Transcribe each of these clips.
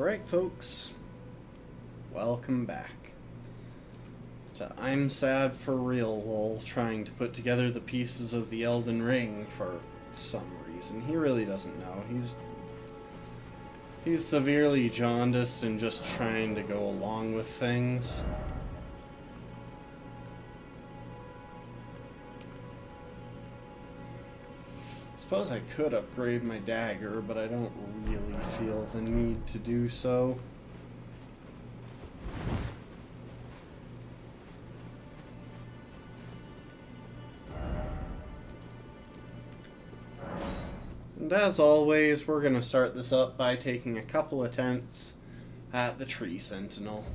Alright, folks. Welcome back to I'm Sad for Real Lol, trying to put together the pieces of the Elden Ring for some reason. He really doesn't know. He's severely jaundiced and just trying to go along with things. I suppose I could upgrade my dagger, but I don't really feel the need to do so. And as always, we're going to start this up by taking a couple attempts at the Tree Sentinel.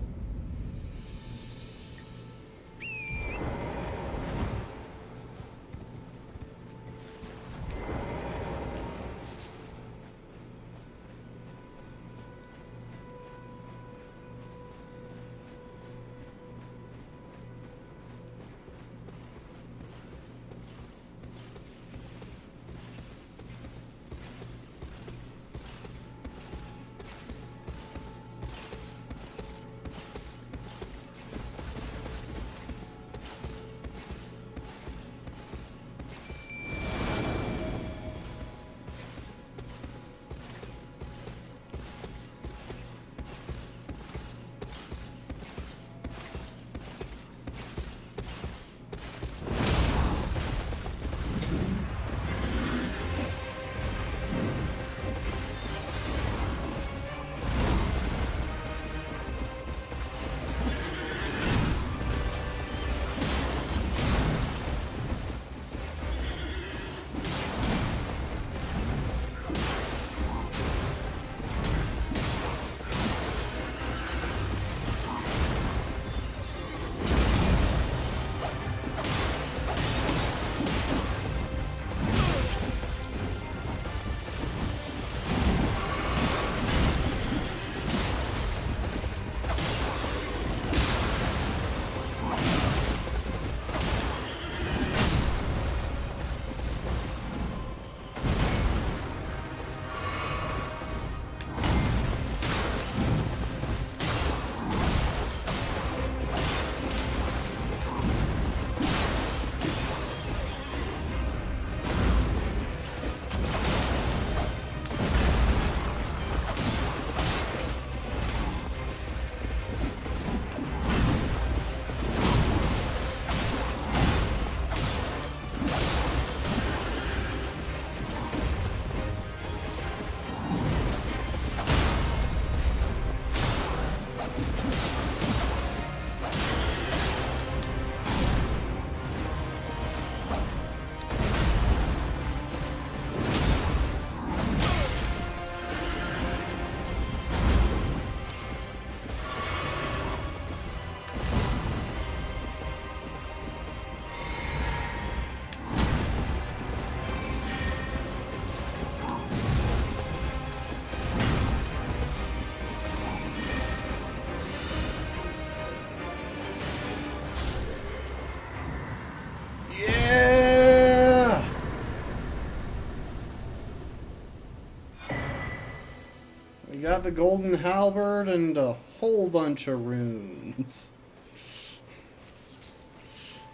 We got the golden halberd and a whole bunch of runes.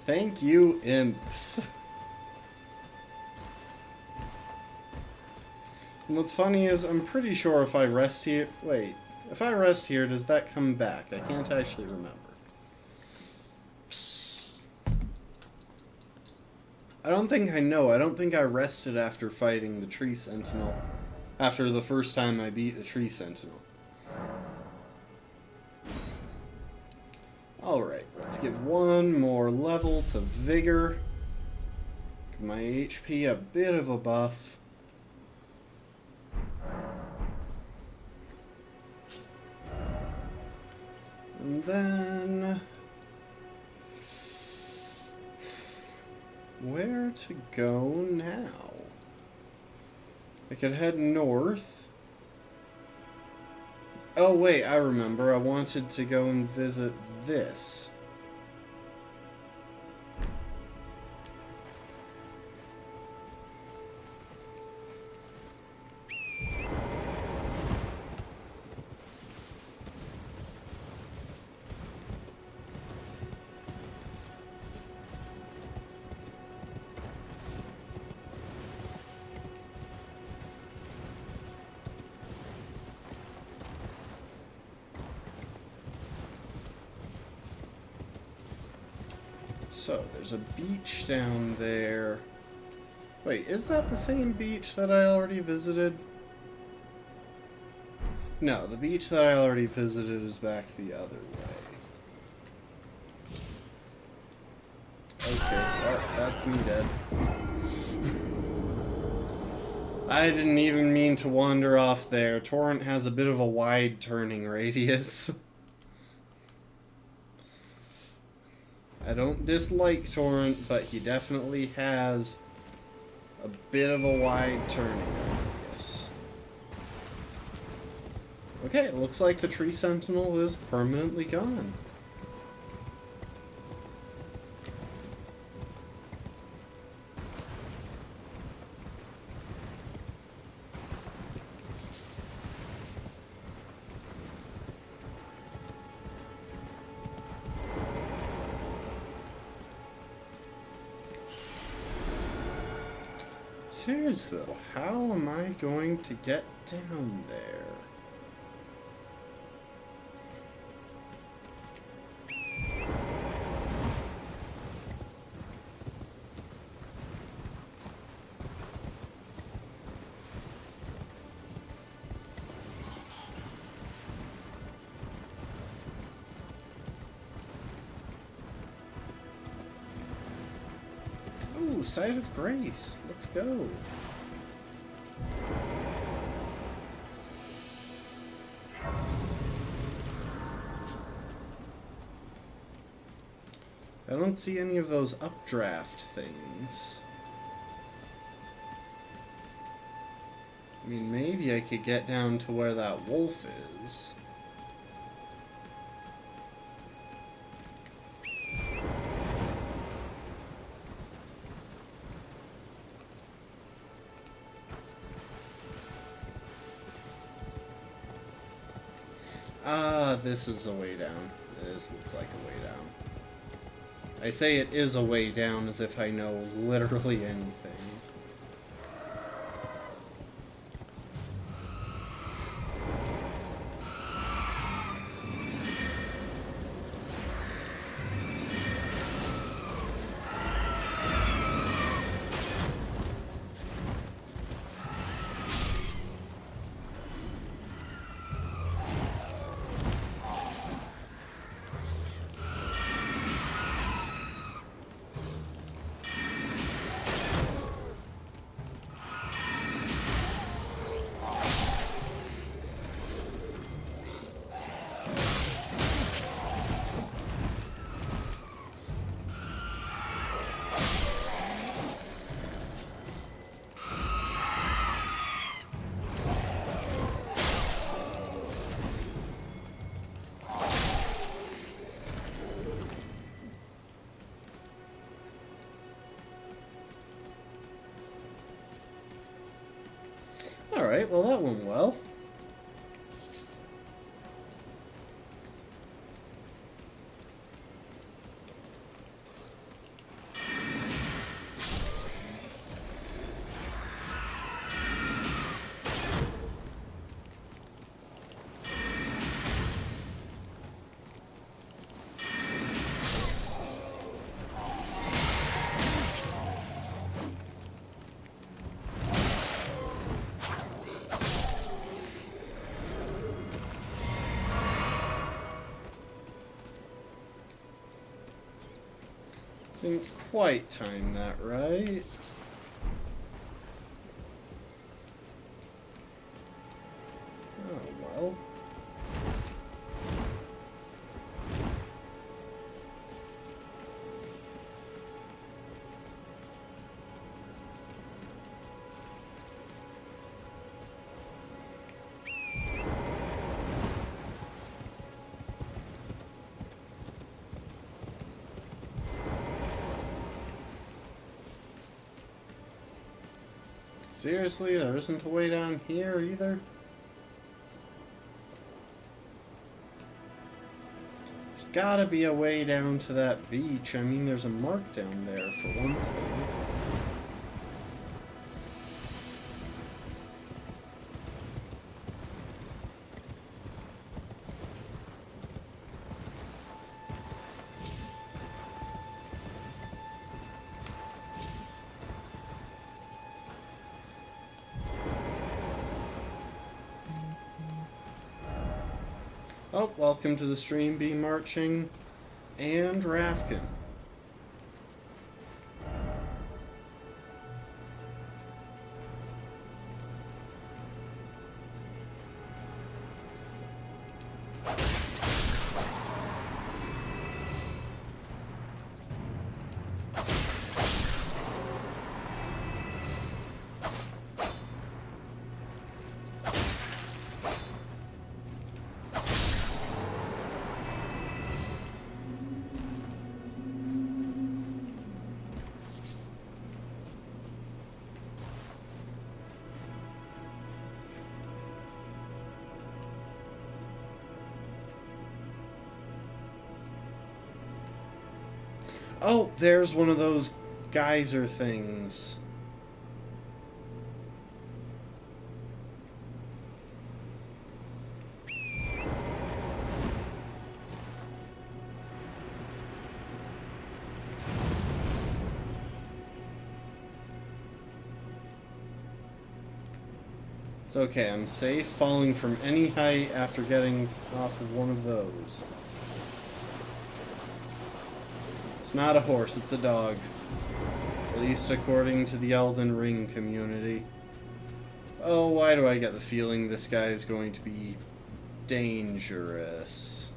Thank you, imps. And what's funny is I'm pretty sure if I rest here... Wait, if I rest here, does that come back? I can't actually remember. I don't think I know. I don't think I rested after fighting the Tree Sentinel. After the first time I beat the Tree Sentinel. Alright, let's give one more level to Vigor. Give my HP a bit of a buff. And then... where to go now? I could head north. Oh wait, I remember. I wanted to go and visit this. So, there's a beach down there. Wait, is that the same beach that I already visited? No, the beach that I already visited is back the other way. Okay, well, that's me dead. I didn't even mean to wander off there. Torrent has a bit of a wide turning radius. I don't dislike Torrent, but he definitely has a bit of a wide turning radius. Okay, it looks like the tree sentinel is permanently gone. Seriously though, how am I going to get down there? Ooh, Site of Grace. Let's go. I don't see any of those updraft things. I mean, maybe I could get down to where that wolf is. Ah, this is a way down. This looks like a way down. I say it is a way down as if I know literally anything. Alright, well that went well. Didn't quite time that right. Oh well. Seriously, there isn't a way down here either? There's gotta be a way down to that beach. I mean, there's a mark down there for one thing. Oh, welcome to the stream, B Marching and Rafkin. Oh, there's one of those geyser things. It's okay, I'm safe falling from any height after getting off of one of those. It's not a horse, it's a dog. At least according to the Elden Ring community. Oh, why do I get the feeling this guy is going to be dangerous?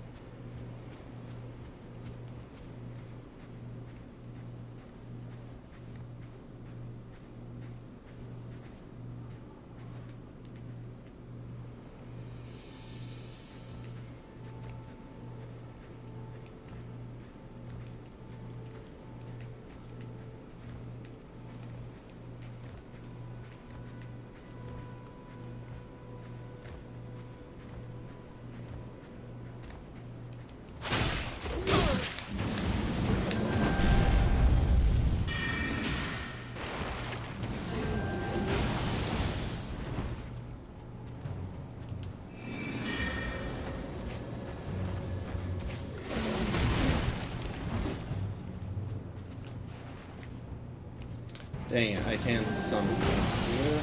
Dang it, I can't summon him.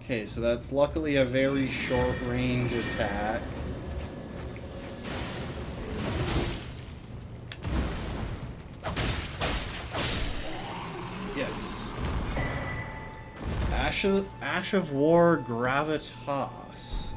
Okay, so that's luckily a very short range attack. Yes. Ash of War Gravitas.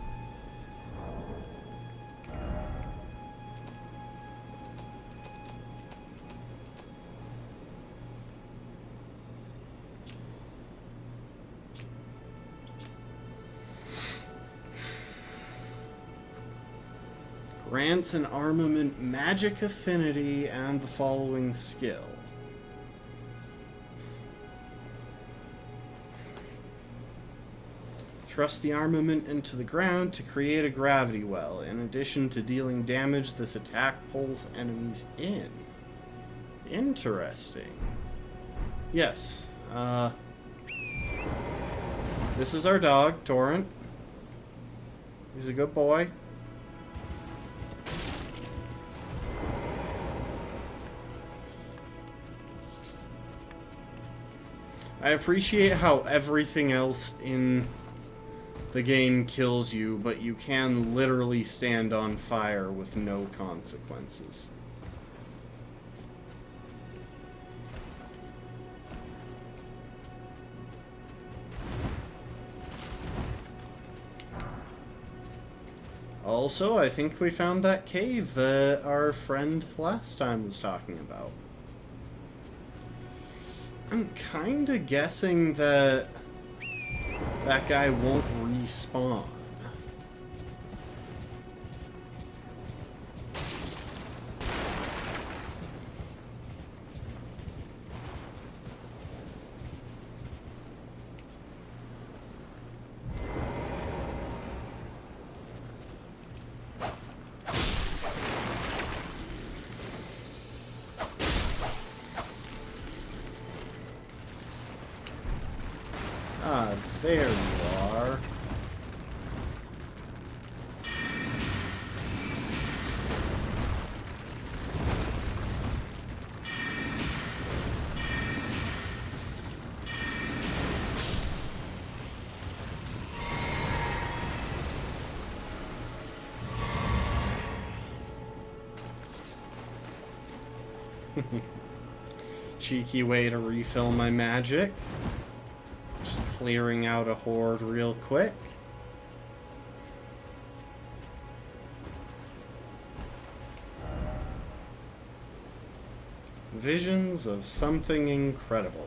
Grants an armament magic affinity and the following skill. Thrust the armament into the ground to create a gravity well. In addition to dealing damage, this attack pulls enemies in. Interesting. Yes. This is our dog, Torrent. He's a good boy. I appreciate how everything else in the game kills you, but you can literally stand on fire with no consequences. Also, I think we found that cave that our friend last time was talking about. I'm kinda guessing that that guy won't respawn. There you are. Cheeky way to refill my magic. Just clearing out a horde real quick. Visions of something incredible.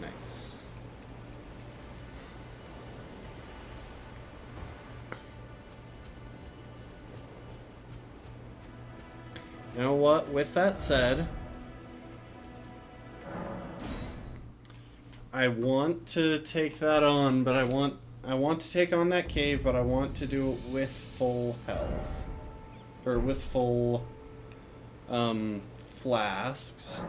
Nice. You know what? With that said, I want to take that on, but I want to take on that cave, but I want to do it with full health. Or with full flasks.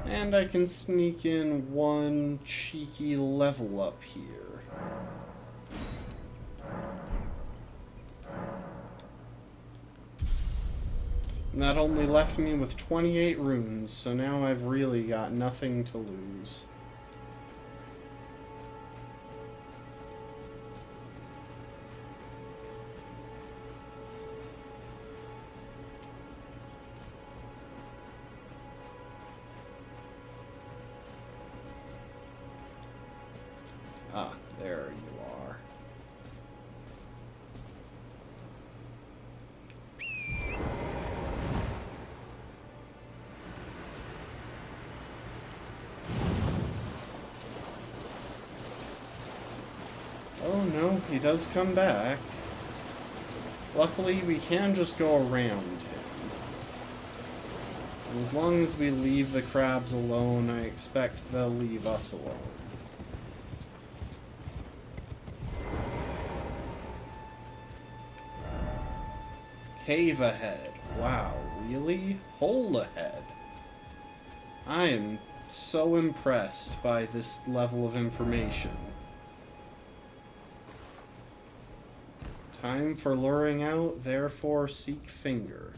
And I can sneak in one cheeky level up here. And that only left me with 28 runes, so now I've really got nothing to lose. Ah, there you are. Oh no, he does come back. Luckily, we can just go around him. And as long as we leave the crabs alone, I expect they'll leave us alone. Cave ahead. Wow, really? Hole ahead. I am so impressed by this level of information. Time for luring out, therefore seek finger.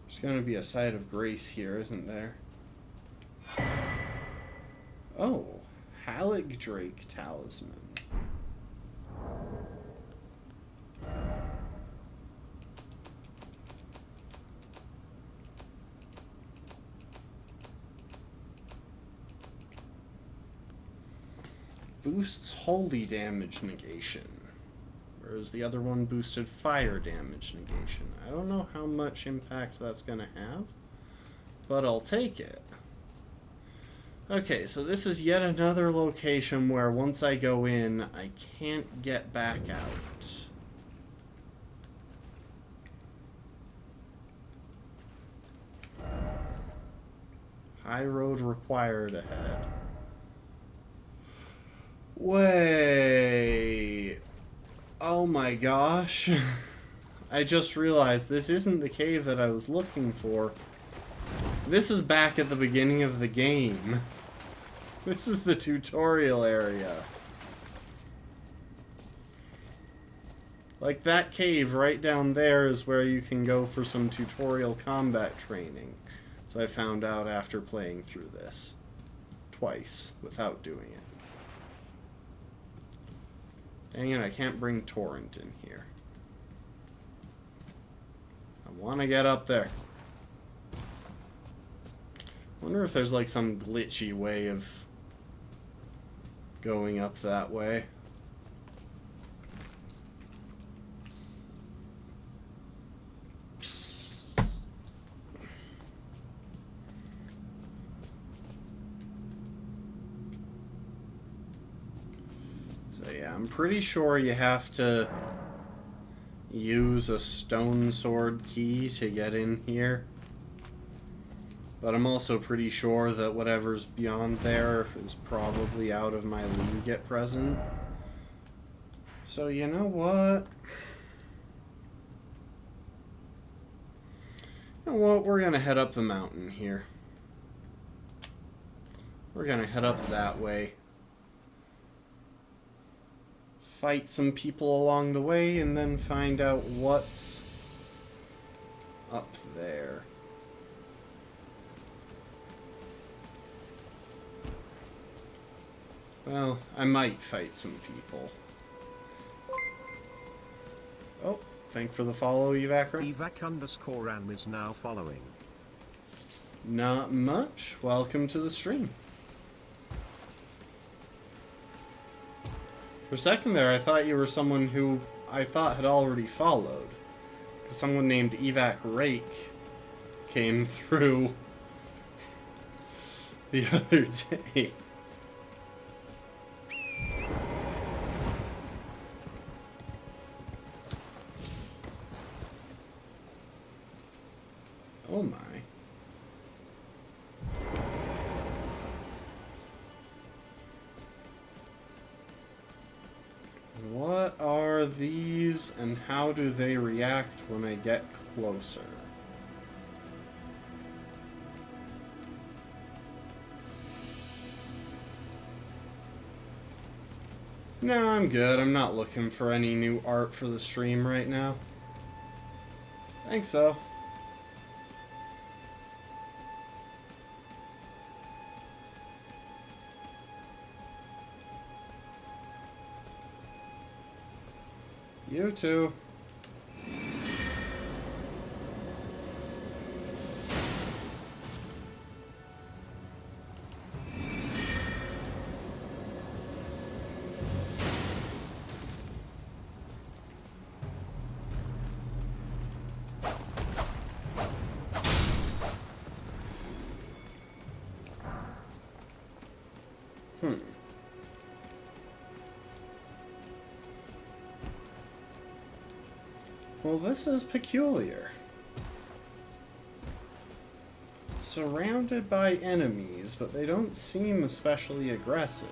There's going to be a site of grace here, isn't there? Oh, Haligdrake Talisman. Boosts holy damage negation, whereas the other one boosted fire damage negation. I don't know how much impact that's going to have, but I'll take it. Okay, so this is yet another location where once I go in, I can't get back out. High road required ahead. Wait. Oh my gosh. I just realized this isn't the cave that I was looking for. This is back at the beginning of the game. This is the tutorial area. Like, that cave right down there is where you can go for some tutorial combat training. So I found out after playing through this. Twice, without doing it. Dang it, I can't bring Torrent in here. I want to get up there. Wonder if there's like some glitchy way of going up that way. I'm pretty sure you have to use a stone sword key to get in here. But I'm also pretty sure that whatever's beyond there is probably out of my league at present. So you know what? You know what? We're gonna head up the mountain here. We're gonna head up that way. Fight some people along the way and then find out what's up there. Well, I might fight some people. Oh, thank for the follow, Evacra. Evac_Ram is now following. Not much. Welcome to the stream. For a second there, I thought you were someone who I thought had already followed. Because someone named Evac Rake came through the other day. Oh my. What are these and how do they react when I get closer? No, I'm good. I'm not looking for any new art for the stream right now. Thanks, though. You too. Well, this is peculiar. Surrounded by enemies, but they don't seem especially aggressive.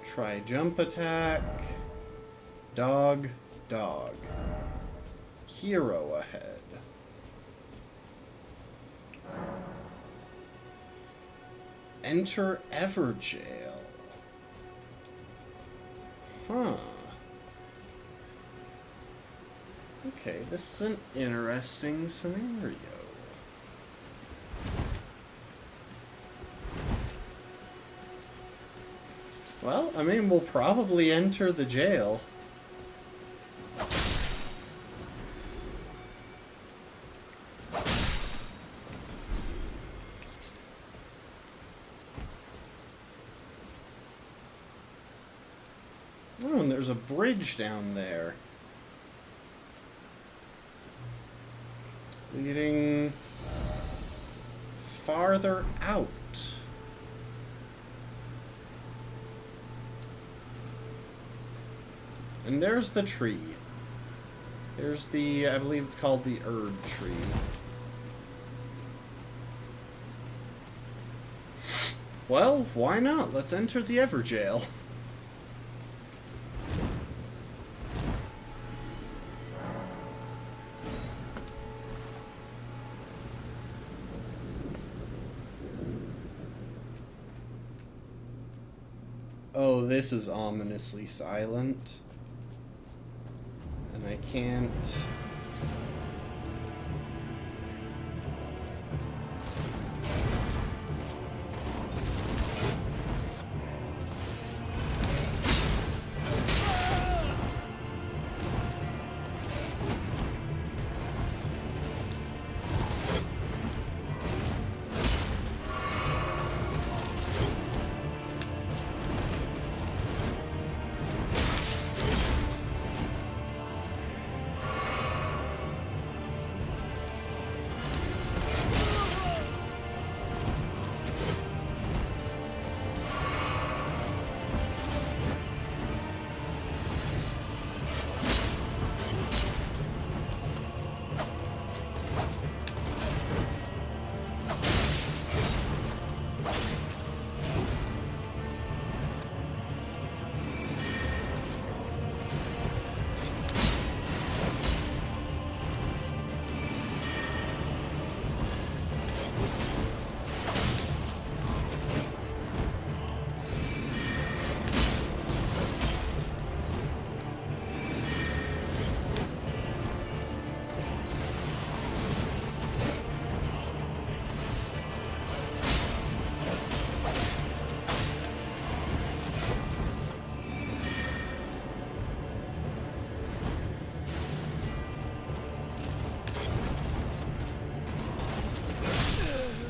Try jump attack. Dog, dog. Hero ahead. Enter Everjail. Huh. Okay, this is an interesting scenario. Well, I mean, we'll probably enter the jail. Oh, and there's a bridge down there. Leading farther out. And there's the tree. There's the, I believe it's called the Erd tree. Well, why not? Let's enter the Everjail. Oh, this is ominously silent. And I can't...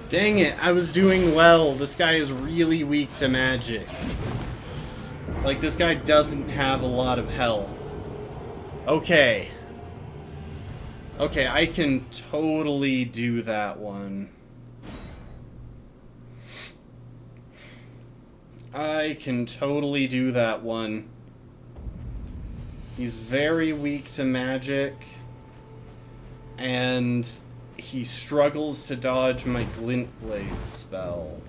Dang it, I was doing well. This guy is really weak to magic. Like, this guy doesn't have a lot of health. Okay. Okay, I can totally do that one. I can totally do that one. He's very weak to magic. And he struggles to dodge my Glint Blade spell.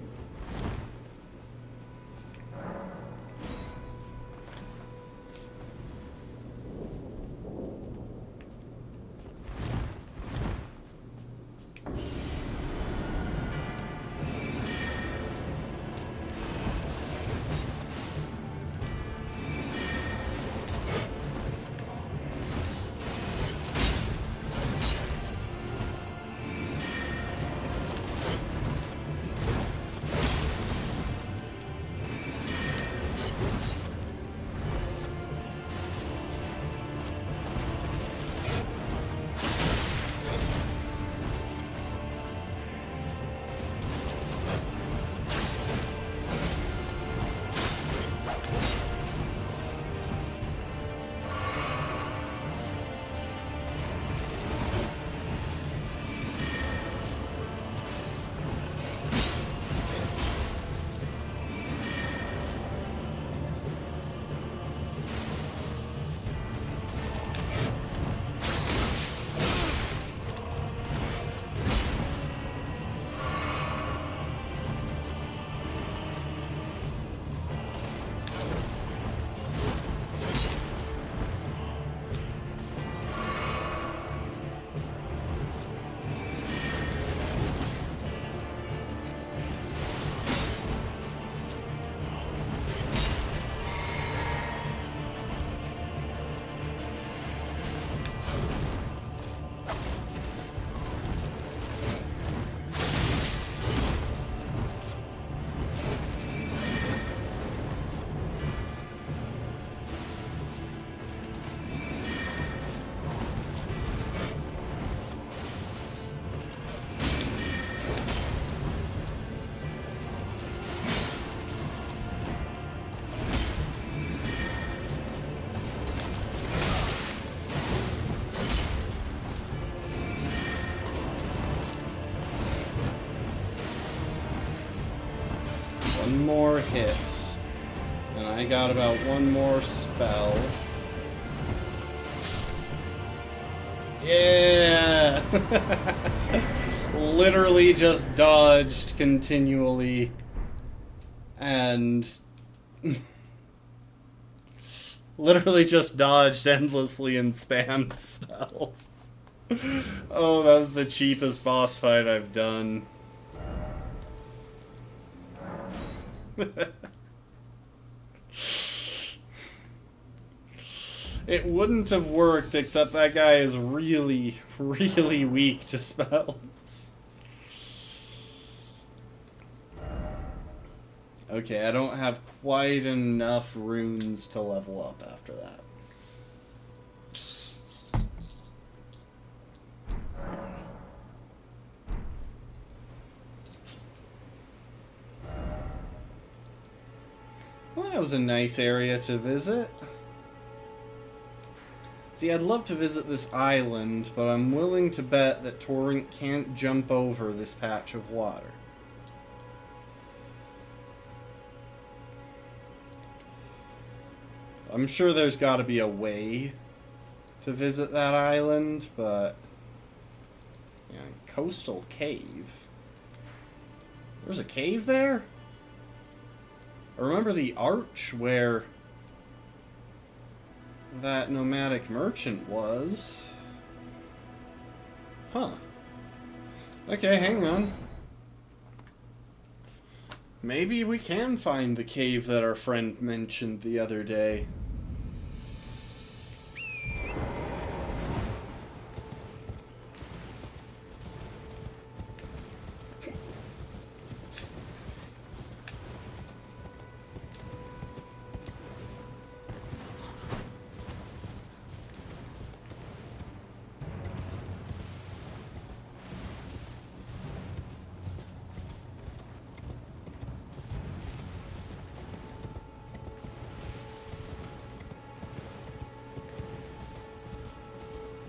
One more hit. And I got about one more spell. Yeah! Literally just dodged continually. And... literally just dodged endlessly and spammed spells. Oh, that was the cheapest boss fight I've done. It wouldn't have worked, except that guy is really, really weak to spells. Okay, I don't have quite enough runes to level up after that. Well, that was a nice area to visit. See, I'd love to visit this island, but I'm willing to bet that Torrent can't jump over this patch of water. I'm sure there's got to be a way to visit that island, but... yeah, coastal cave. There's a cave there? I remember the arch where that nomadic merchant was. Huh. Okay, hang on. Maybe we can find the cave that our friend mentioned the other day.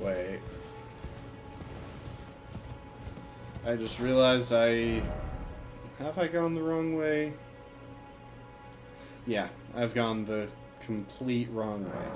Wait. I just realized Have I gone the wrong way? Yeah, I've gone the complete wrong way.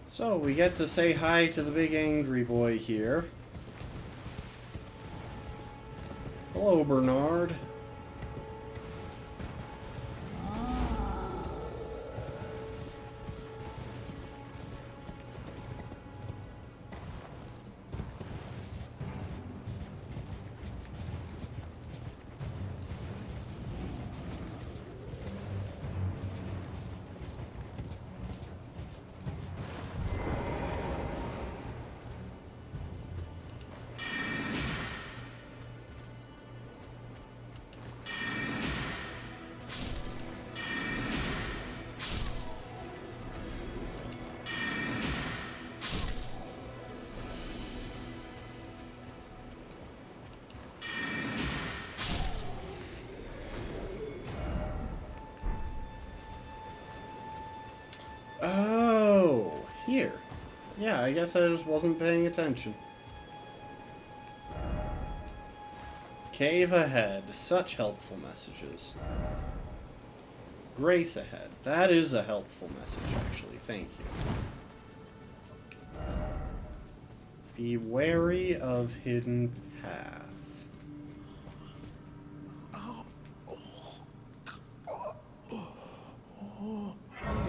So, we get to say hi to the big angry boy here. Hello, Bernard. Oh, here. Yeah, I guess I just wasn't paying attention. Cave ahead. Such helpful messages. Grace ahead. That is a helpful message, actually. Thank you. Be wary of hidden path.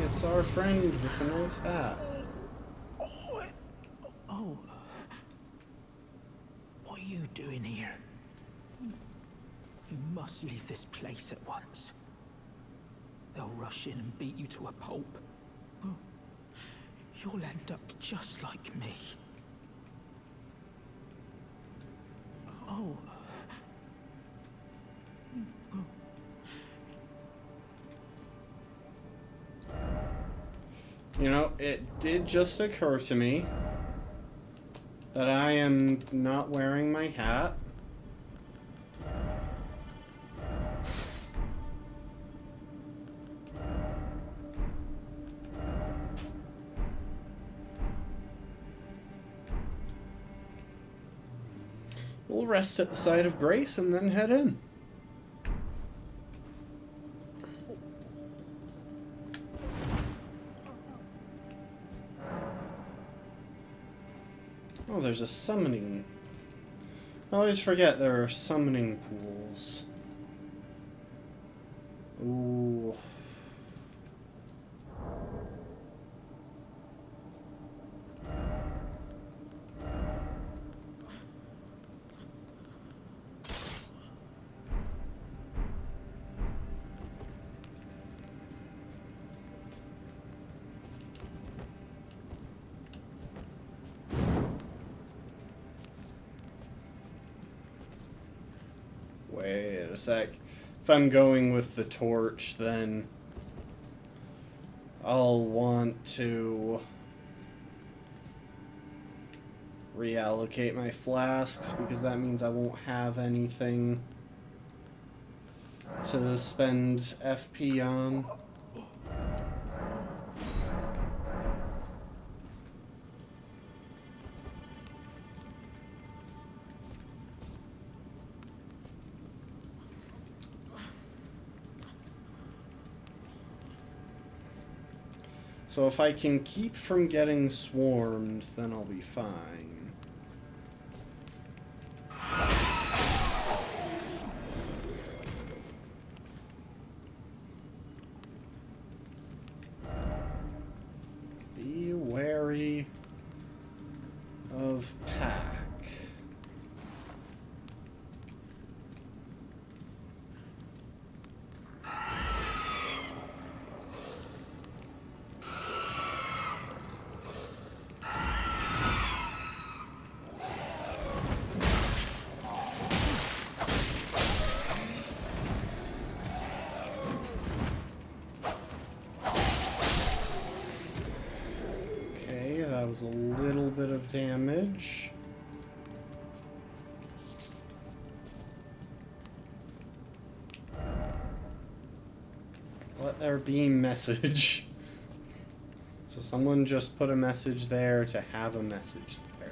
It's our friend with a nice hat. Oh. What are you doing here? You must leave this place at once. They'll rush in and beat you to a pulp. You'll end up just like me. Oh. You know, it did just occur to me that I am not wearing my hat. We'll rest at the site of Grace and then head in. Oh, there's a summoning. I always forget there are summoning pools. Ooh. Wait a sec. If I'm going with the torch, then I'll want to reallocate my flasks because that means I won't have anything to spend FP on. So if I can keep from getting swarmed, then I'll be fine. Be wary of pack. bit of damage. Let there be message. So someone just put a message there to have a message there.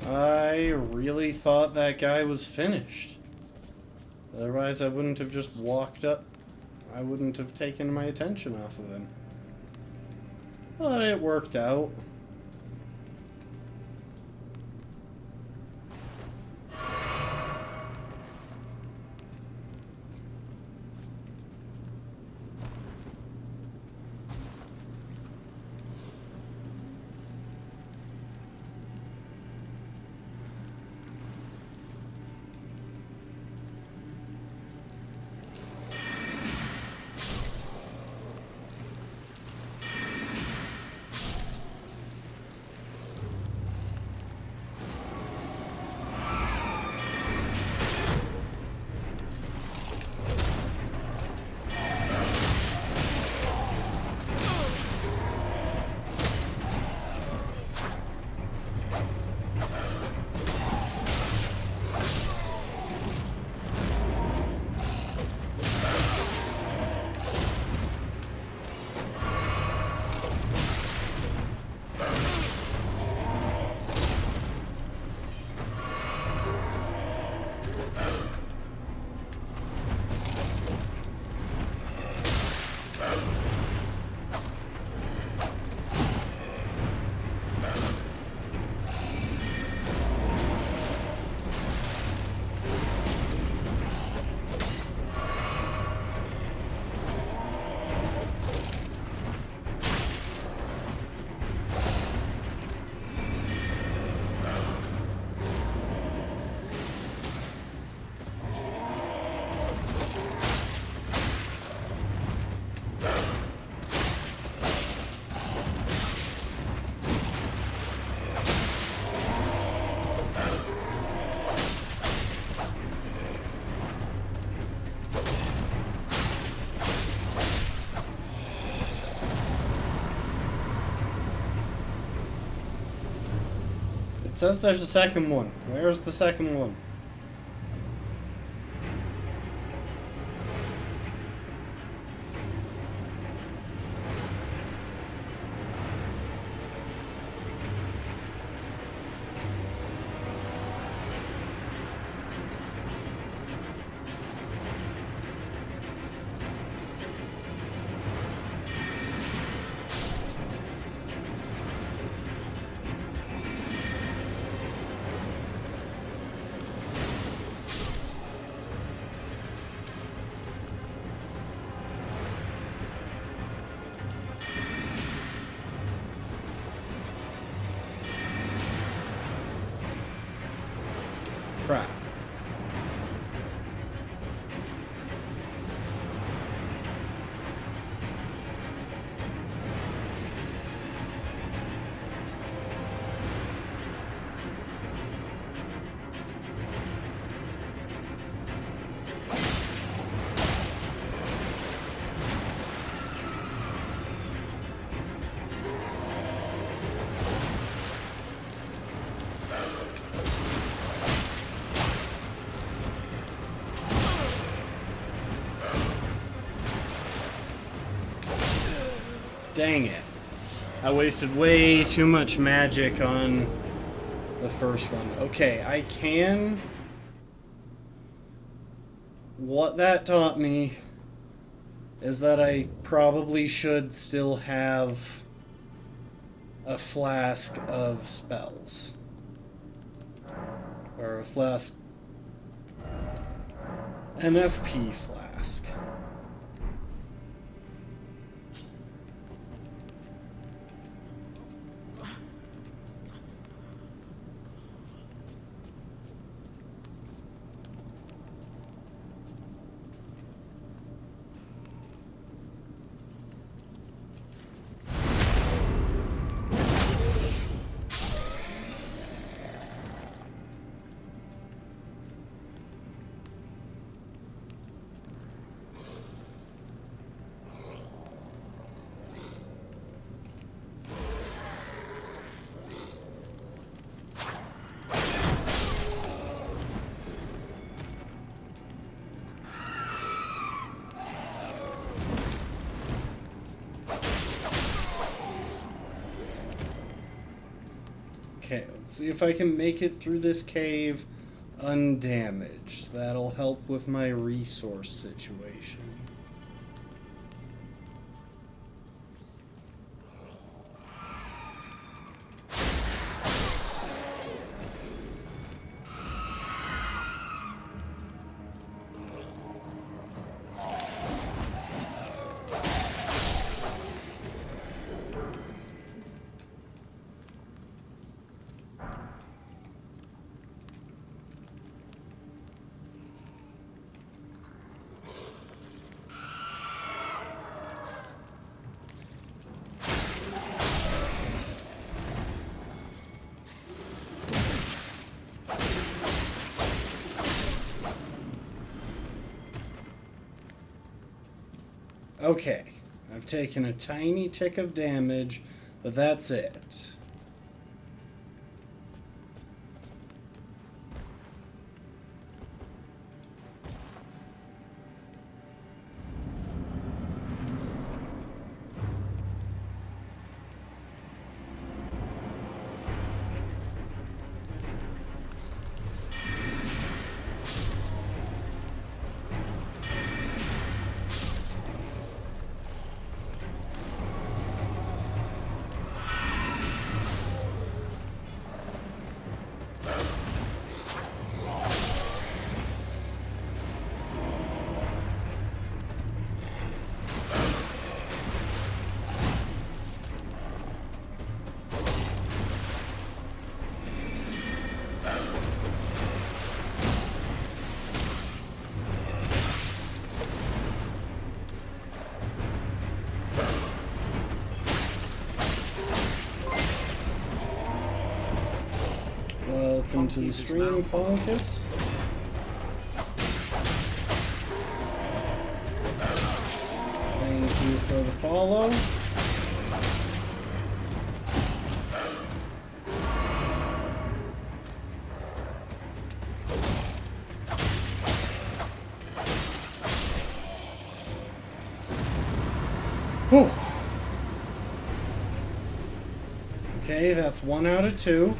I really thought that guy was finished. Otherwise, I wouldn't have just walked up. I wouldn't have taken my attention off of him. But it worked out. It says there's a second one. Where's the second one? Crap. Dang it. I wasted way too much magic on the first one. Okay, I can... What that taught me is that I probably should still have a flask of spells. Or a flask... An FP flask. Okay, let's see if I can make it through this cave undamaged. That'll help with my resource situation. Okay, I've taken a tiny tick of damage, but that's it. Welcome to the stream, Ponkus. Thank you for the follow. Whew. Okay, that's 1 out of 2.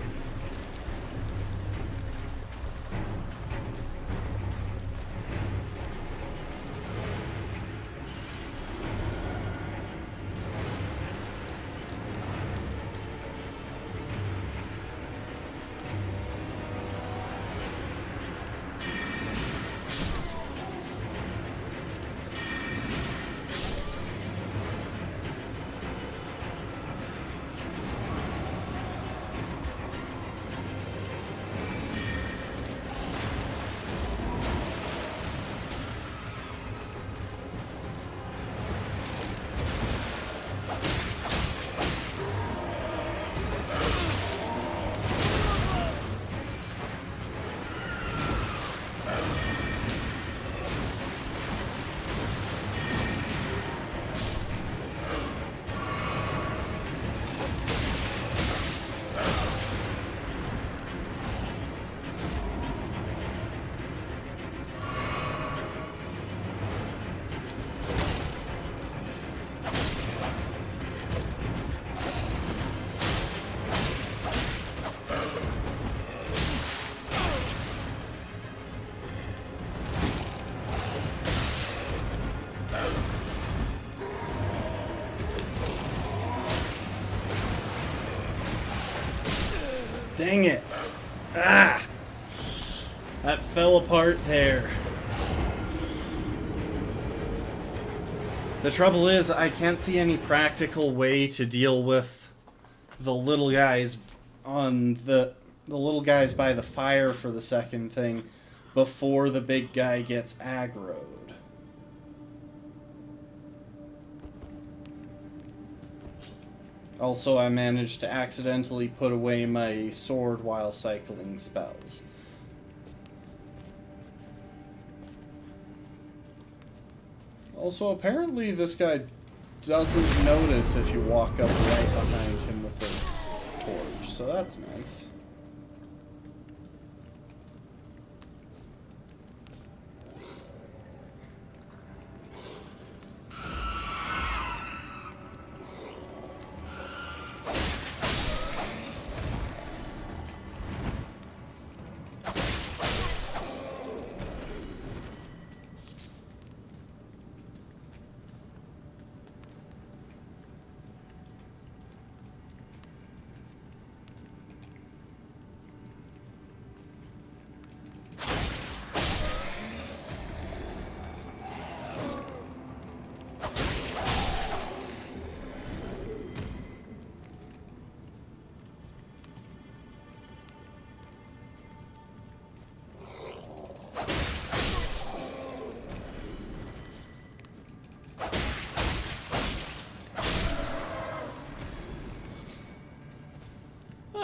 Dang it. Ah! That fell apart there. The trouble is, I can't see any practical way to deal with the little guys on the little guys by the fire for the second thing before the big guy gets aggroed. Also, I managed to accidentally put away my sword while cycling spells. Also, apparently this guy doesn't notice if you walk up right behind him with a torch, so that's nice.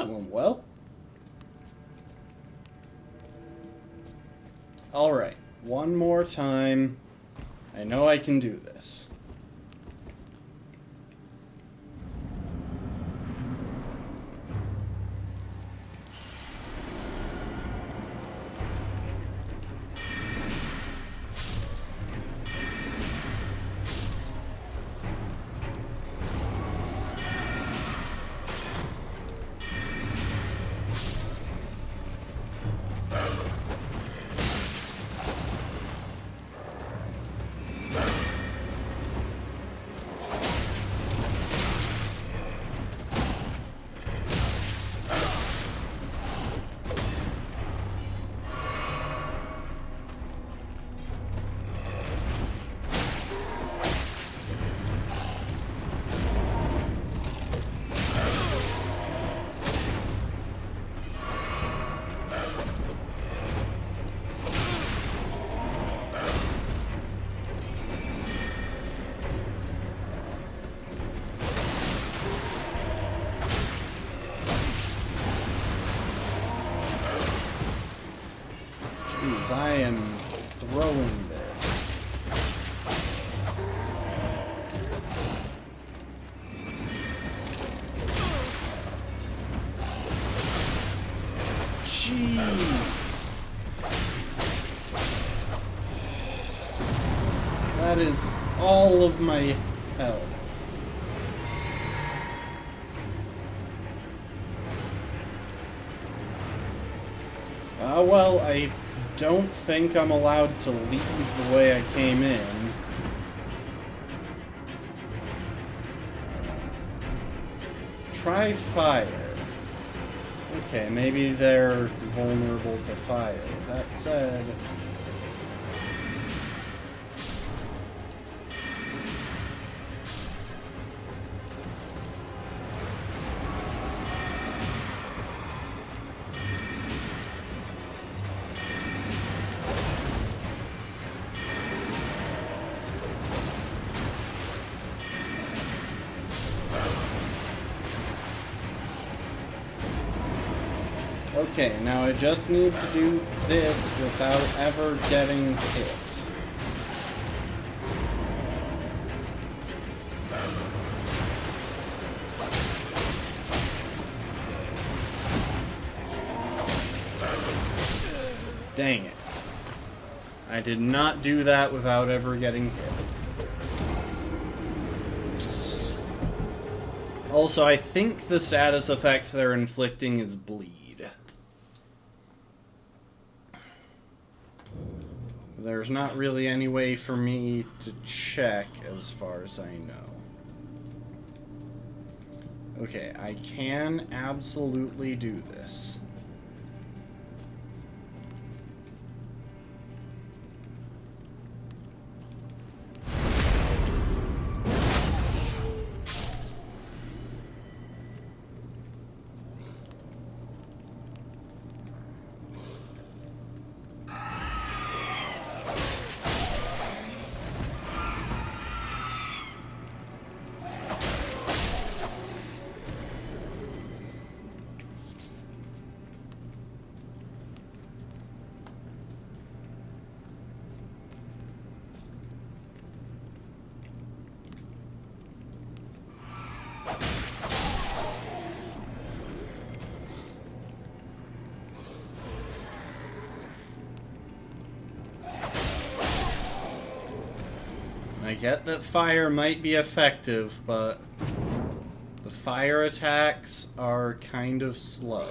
that went well. Alright, one more time. I know I can do this. Jeez, I am throwing this. Jeez. That is all of my health. Well, I don't think I'm allowed to leave the way I came in. Try fire. Okay, maybe they're vulnerable to fire. That said... Okay, now I just need to do this without ever getting hit. Dang it. I did not do that without ever getting hit. Also, I think the status effect they're inflicting is bleed. There's not really any way for me to check as far as I know. Okay, I can absolutely do this. I get that fire might be effective, but the fire attacks are kind of slow.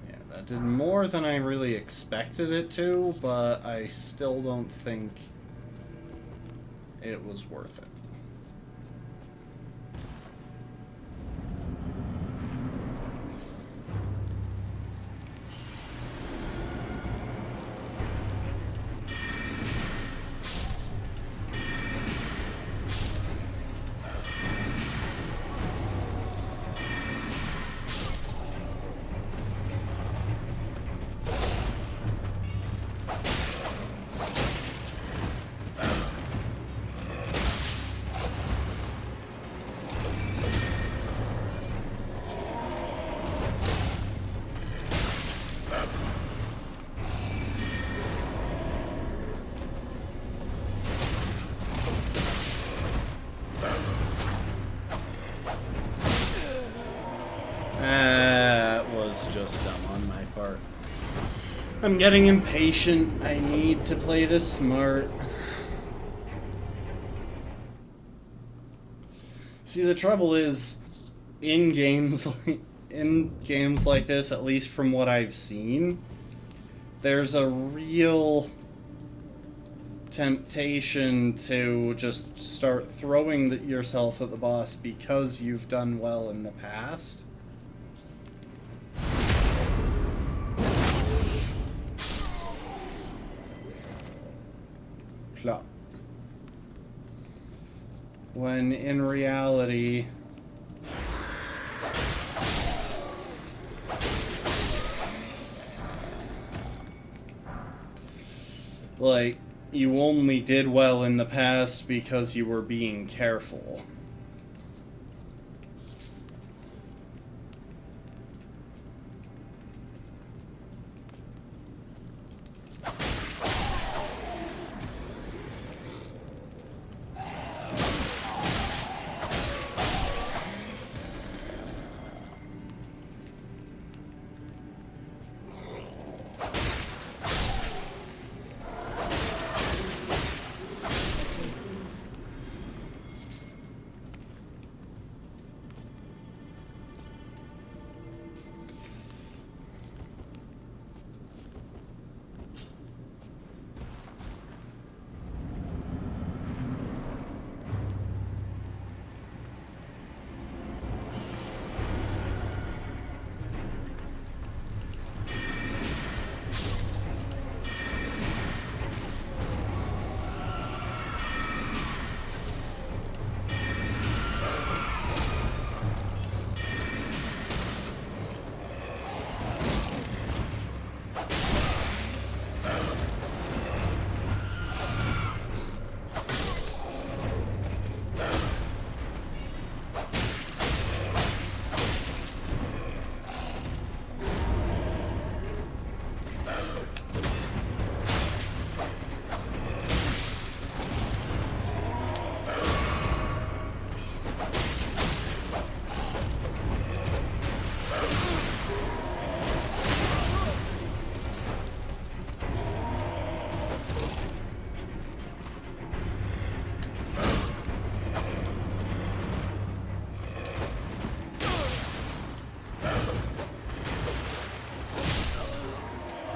Yeah, that did more than I really expected it to, but I still don't think it was worth it. I'm getting impatient. I need to play this smart. See, the trouble is, in games like this, at least from what I've seen, there's a real temptation to just start throwing yourself at the boss because you've done well in the past. Plop. When in reality, like, you only did well in the past because you were being careful.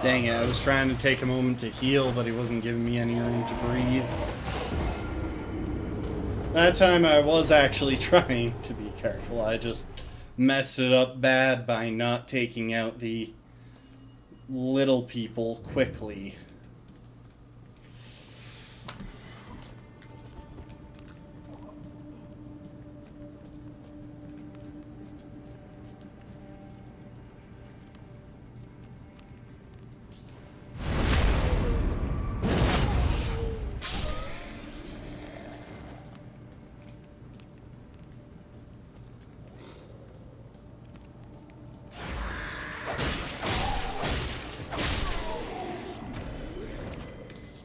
Dang it, I was trying to take a moment to heal, but he wasn't giving me any room to breathe. That time I was actually trying to be careful. I just messed it up bad by not taking out the little people quickly.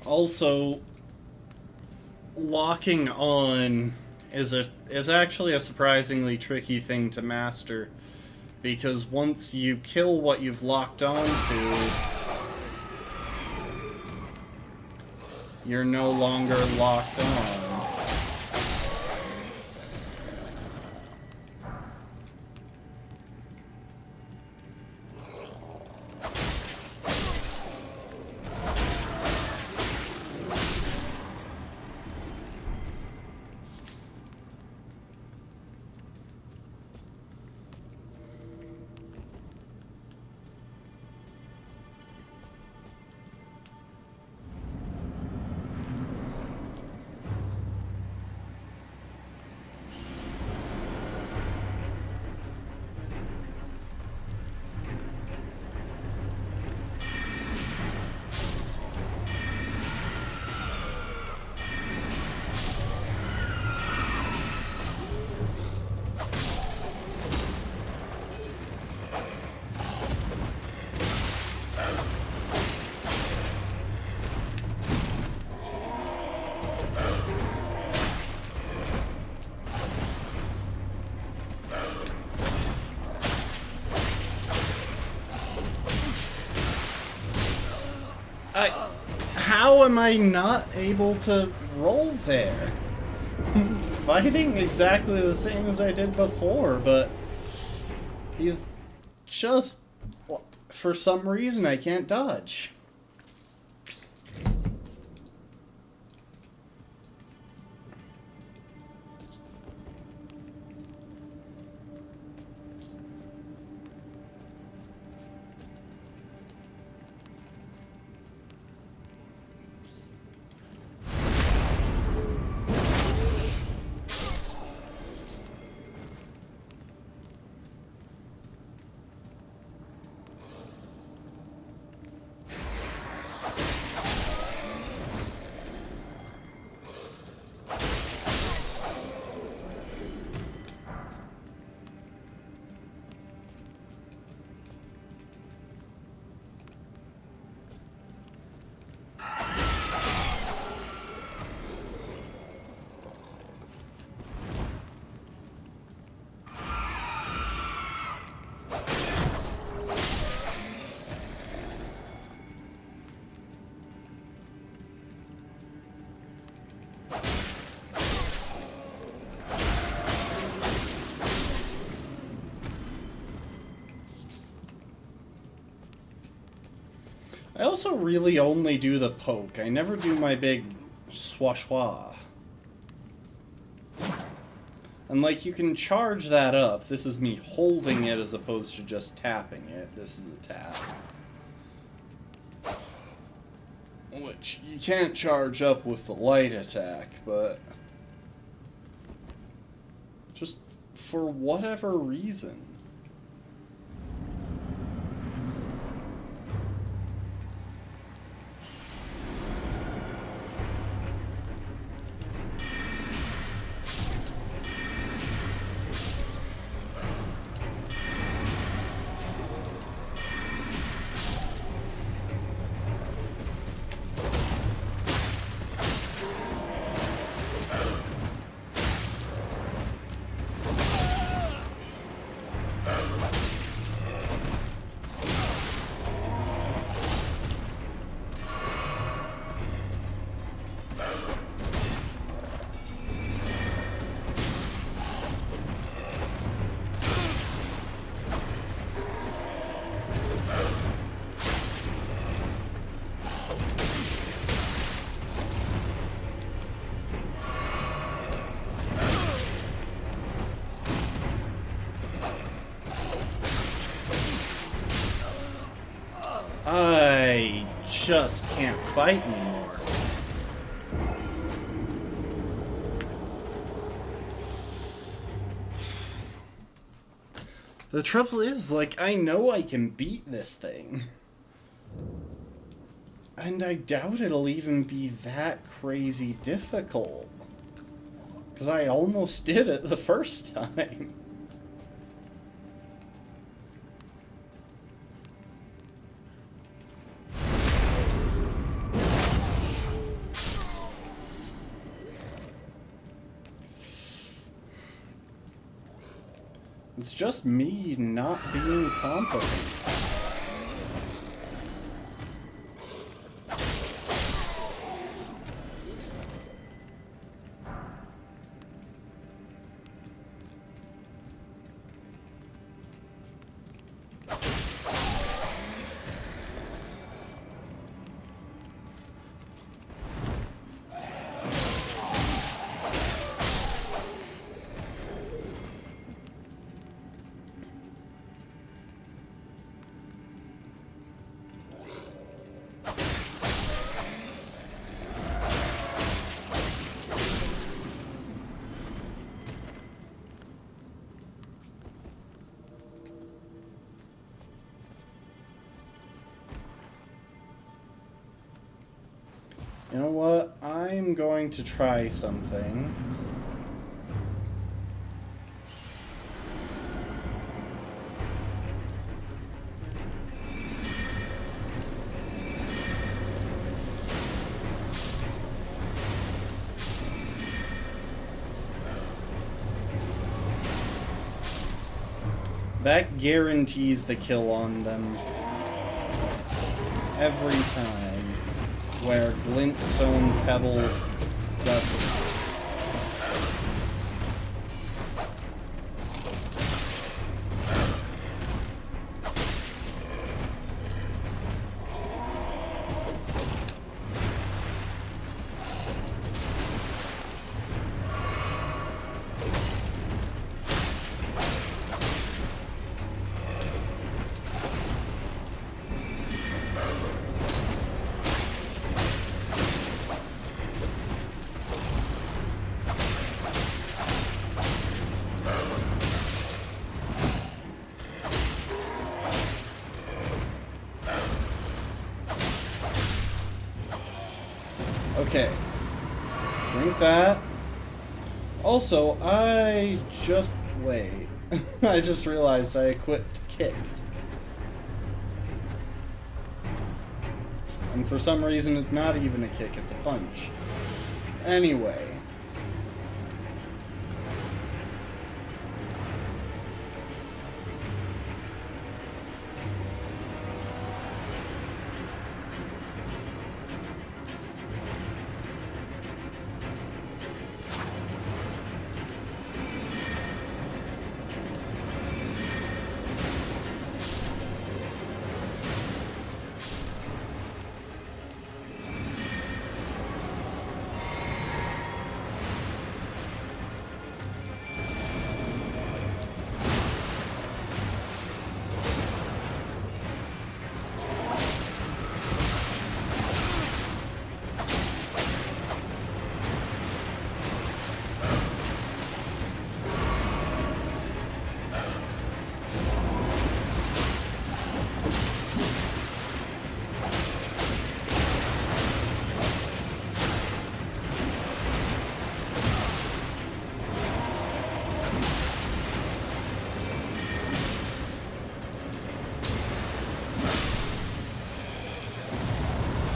Also, locking on is actually a surprisingly tricky thing to master, because once you kill what you've locked onto, you're no longer locked on. How am I not able to roll there? Fighting exactly the same as I did before, but he's just... well, for some reason I can't dodge. I also really only do the poke. I never do my big swashwa. And like, you can charge that up. This is me holding it as opposed to just tapping it. This is a tap. Which you can't charge up with the light attack, but just for whatever reason. I just can't fight anymore. The trouble is, like, I know I can beat this thing. And I doubt it'll even be that crazy difficult. Because I almost did it the first time. It's just me not being competent. You know what? I'm going to try something. That guarantees the kill on them. Every time. where glintstone pebble doesn't. Okay. Drink that. Also, wait. I just realized I equipped Kick. And for some reason it's not even a kick, it's a punch. Anyway.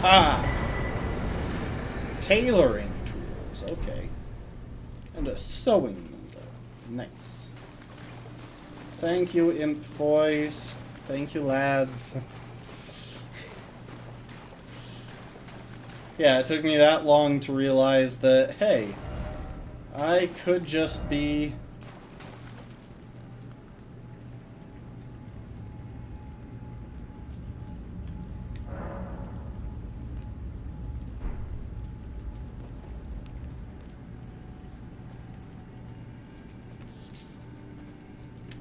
Ah! Tailoring tools, okay. And a sewing needle. Nice. Thank you, imp boys. Thank you, lads. Yeah, it took me that long to realize that, hey, I could just be...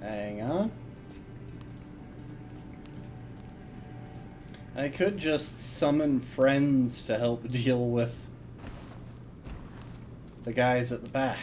Hang on. I could just summon friends to help deal with the guys at the back.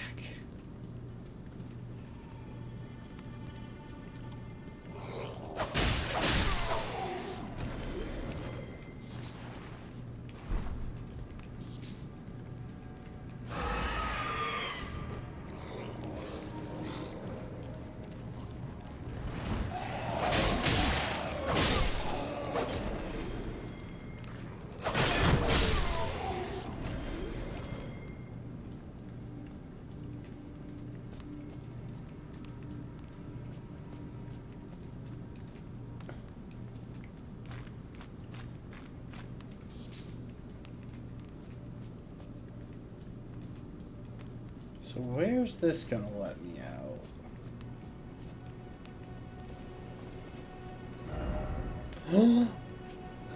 So where's this gonna let me out?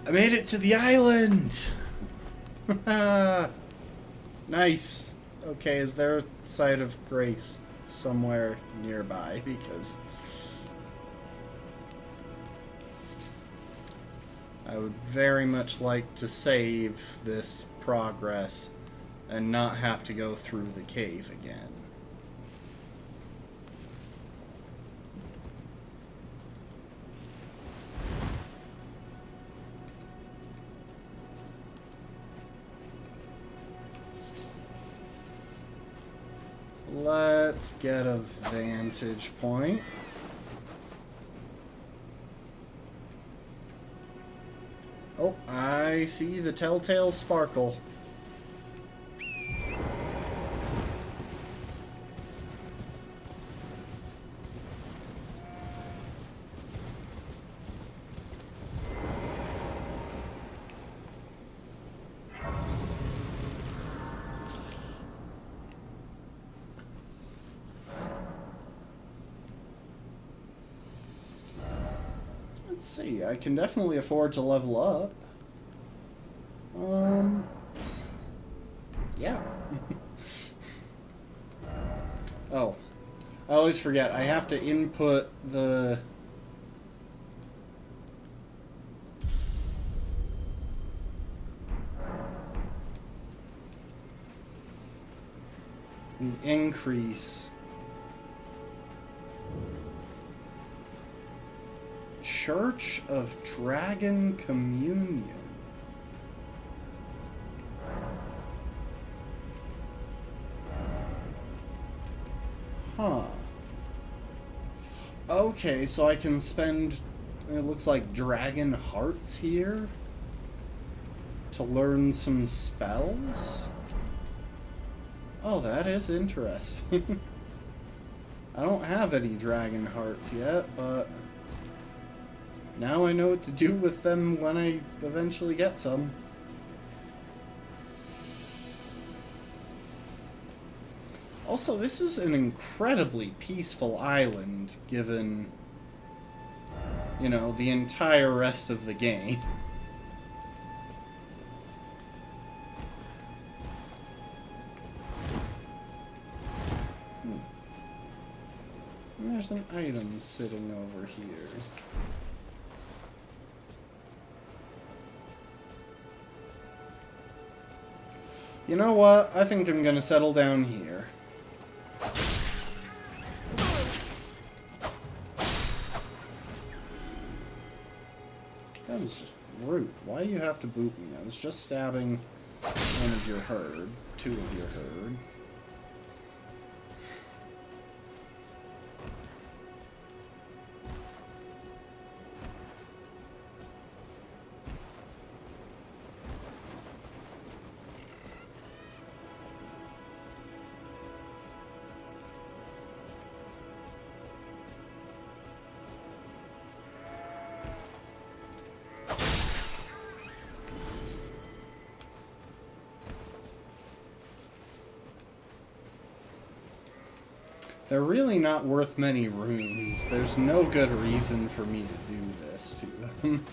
I made it to the island! Nice. Okay, is there a site of grace somewhere nearby? Because I would very much like to save this progress and not have to go through the cave again. Let's get a vantage point. Oh, I see the telltale sparkle. Let's see, I can definitely afford to level up. Yeah. Oh, I always forget, I have to input the... increase. Church of Dragon Communion. Huh. Okay, so I can spend, it looks like dragon hearts here to learn some spells? Oh, that is interesting. I don't have any dragon hearts yet, but now I know what to do with them when I eventually get some. Also, this is an incredibly peaceful island, given, you know, the entire rest of the game. And there's an item sitting over here. You know what? I think I'm gonna settle down here. That was just rude. Why do you have to boot me? I was just stabbing one of your herd. Two of your herd. They're really not worth many runes. There's no good reason for me to do this to them.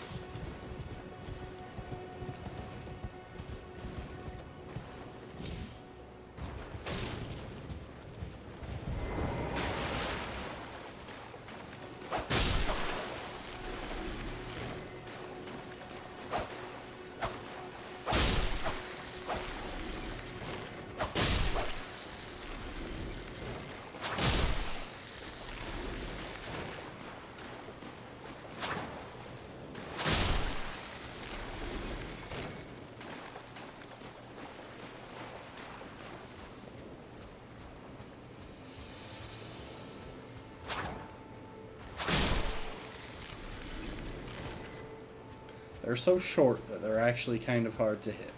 They're so short that they're actually kind of hard to hit.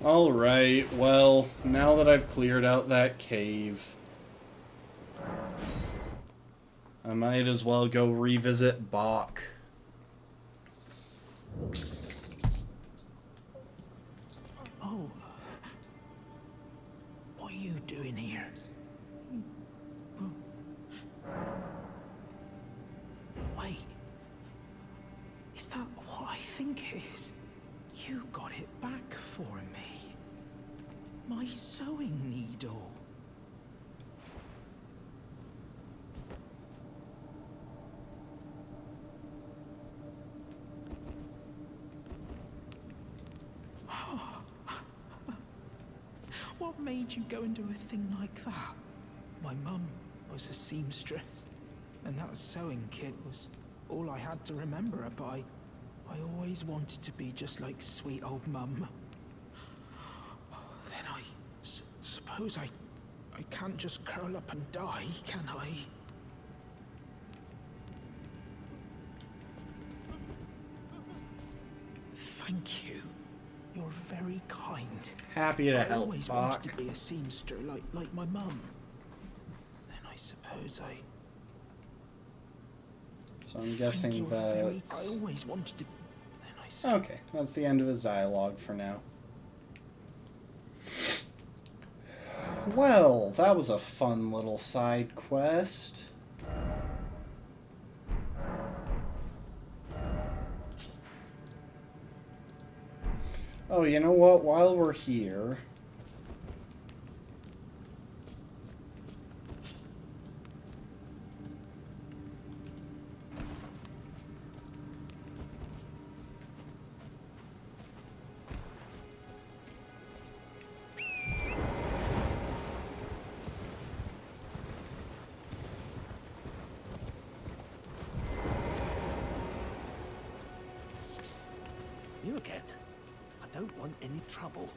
Alright, well, now that I've cleared out that cave, I might as well go revisit Bach. Oh. What are you doing here? Wait. Is that what I think it is? You got it back for me. My sewing needle. What made you go and do a thing like that? My mum was a seamstress, and that sewing kit was all I had to remember her by. I always wanted to be just like sweet old Mum. Then I suppose I I can't just curl up and die, can I? Thank you. You're very kind. Happy to I help, always Bach. wanted to be a seamster like my mum. Then I suppose I... So I'm guessing that's... I always wanted to... Then I suppose... Okay, that's the end of his dialogue for now. Well, that was a fun little side quest. Oh, you know what? While we're here... You again? I don't want any trouble.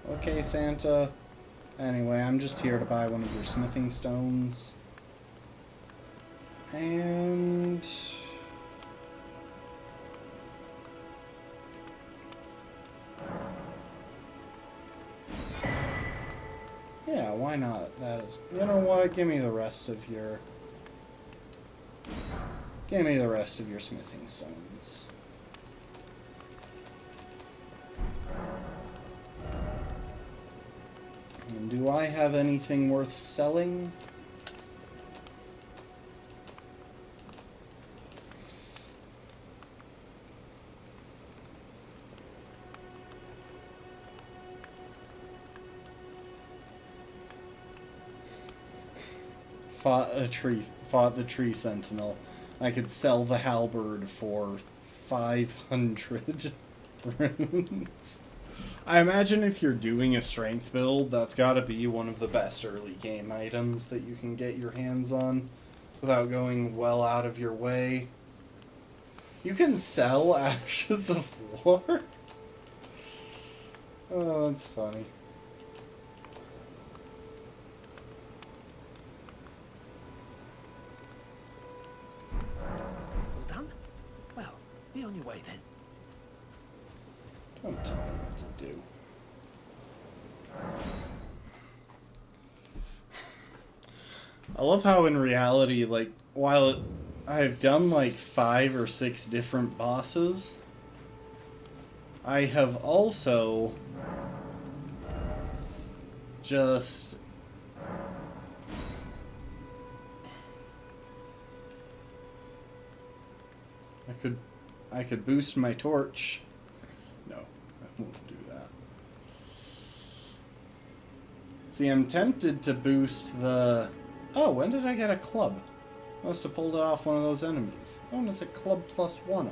Okay, Santa. Anyway, I'm just here to buy one of your smithing stones. And... yeah, why not? That is... you know what? Give me the rest of your... give me the rest of your smithing stones. And do I have anything worth selling? Fought the tree sentinel. I could sell the halberd for 500 runes. I imagine if you're doing a strength build, that's gotta be one of the best early game items that you can get your hands on without going well out of your way. You can sell Ashes of War? Oh, that's funny. All done? Well, be on your way then. Don't tell me what to do. I love how in reality, like, while I've done like 5 or 6 different bosses, I have also just... I could boost my torch. No, I won't do that. See, I'm tempted to boost the... oh, when did I get a club? Must have pulled it off one of those enemies. Oh, and it's a club +1 already.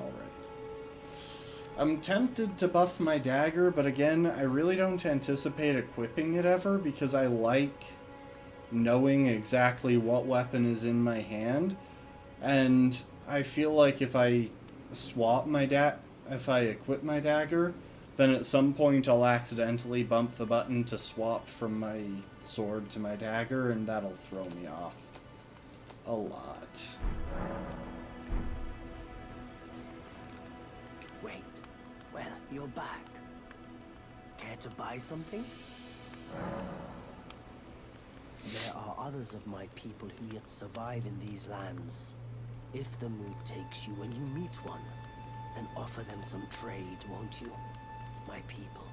I'm tempted to buff my dagger, but again, I really don't anticipate equipping it ever because I like knowing exactly what weapon is in my hand. And I feel like if I swap my if I equip my dagger, then at some point I'll accidentally bump the button to swap from my sword to my dagger, and that'll throw me off a lot. Wait. Well, you're back. Care to buy something? There are others of my people who yet survive in these lands. If the mood takes you when you meet one, then offer them some trade, won't you? My people,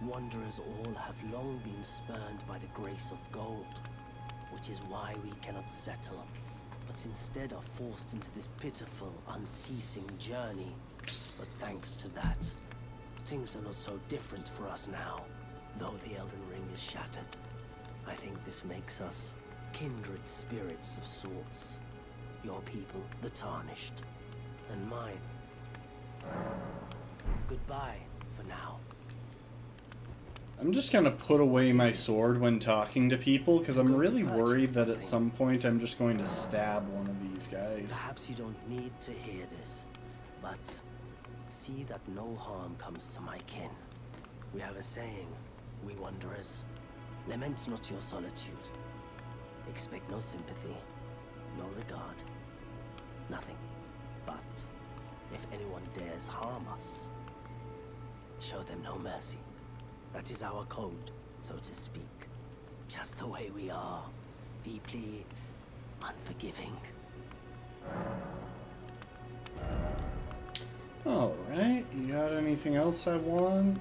wanderers all have long been spurned by the grace of gold, which is why we cannot settle, but instead are forced into this pitiful, unceasing journey. But thanks to that, things are not so different for us now, though the Elden Ring is shattered. I think this makes us kindred spirits of sorts. Your people, the Tarnished, and mine. Goodbye for now. I'm just gonna put away my sword when talking to people, because I'm really worried that at some point I'm just going to stab one of these guys. Perhaps you don't need to hear this, but see that no harm comes to my kin. We have a saying, we wanderers. Lament not your solitude. Expect no sympathy, no regard, nothing. But if anyone dares harm us, show them no mercy. That is our code, so to speak. Just the way we are, deeply unforgiving. Alright, you got anything else I want?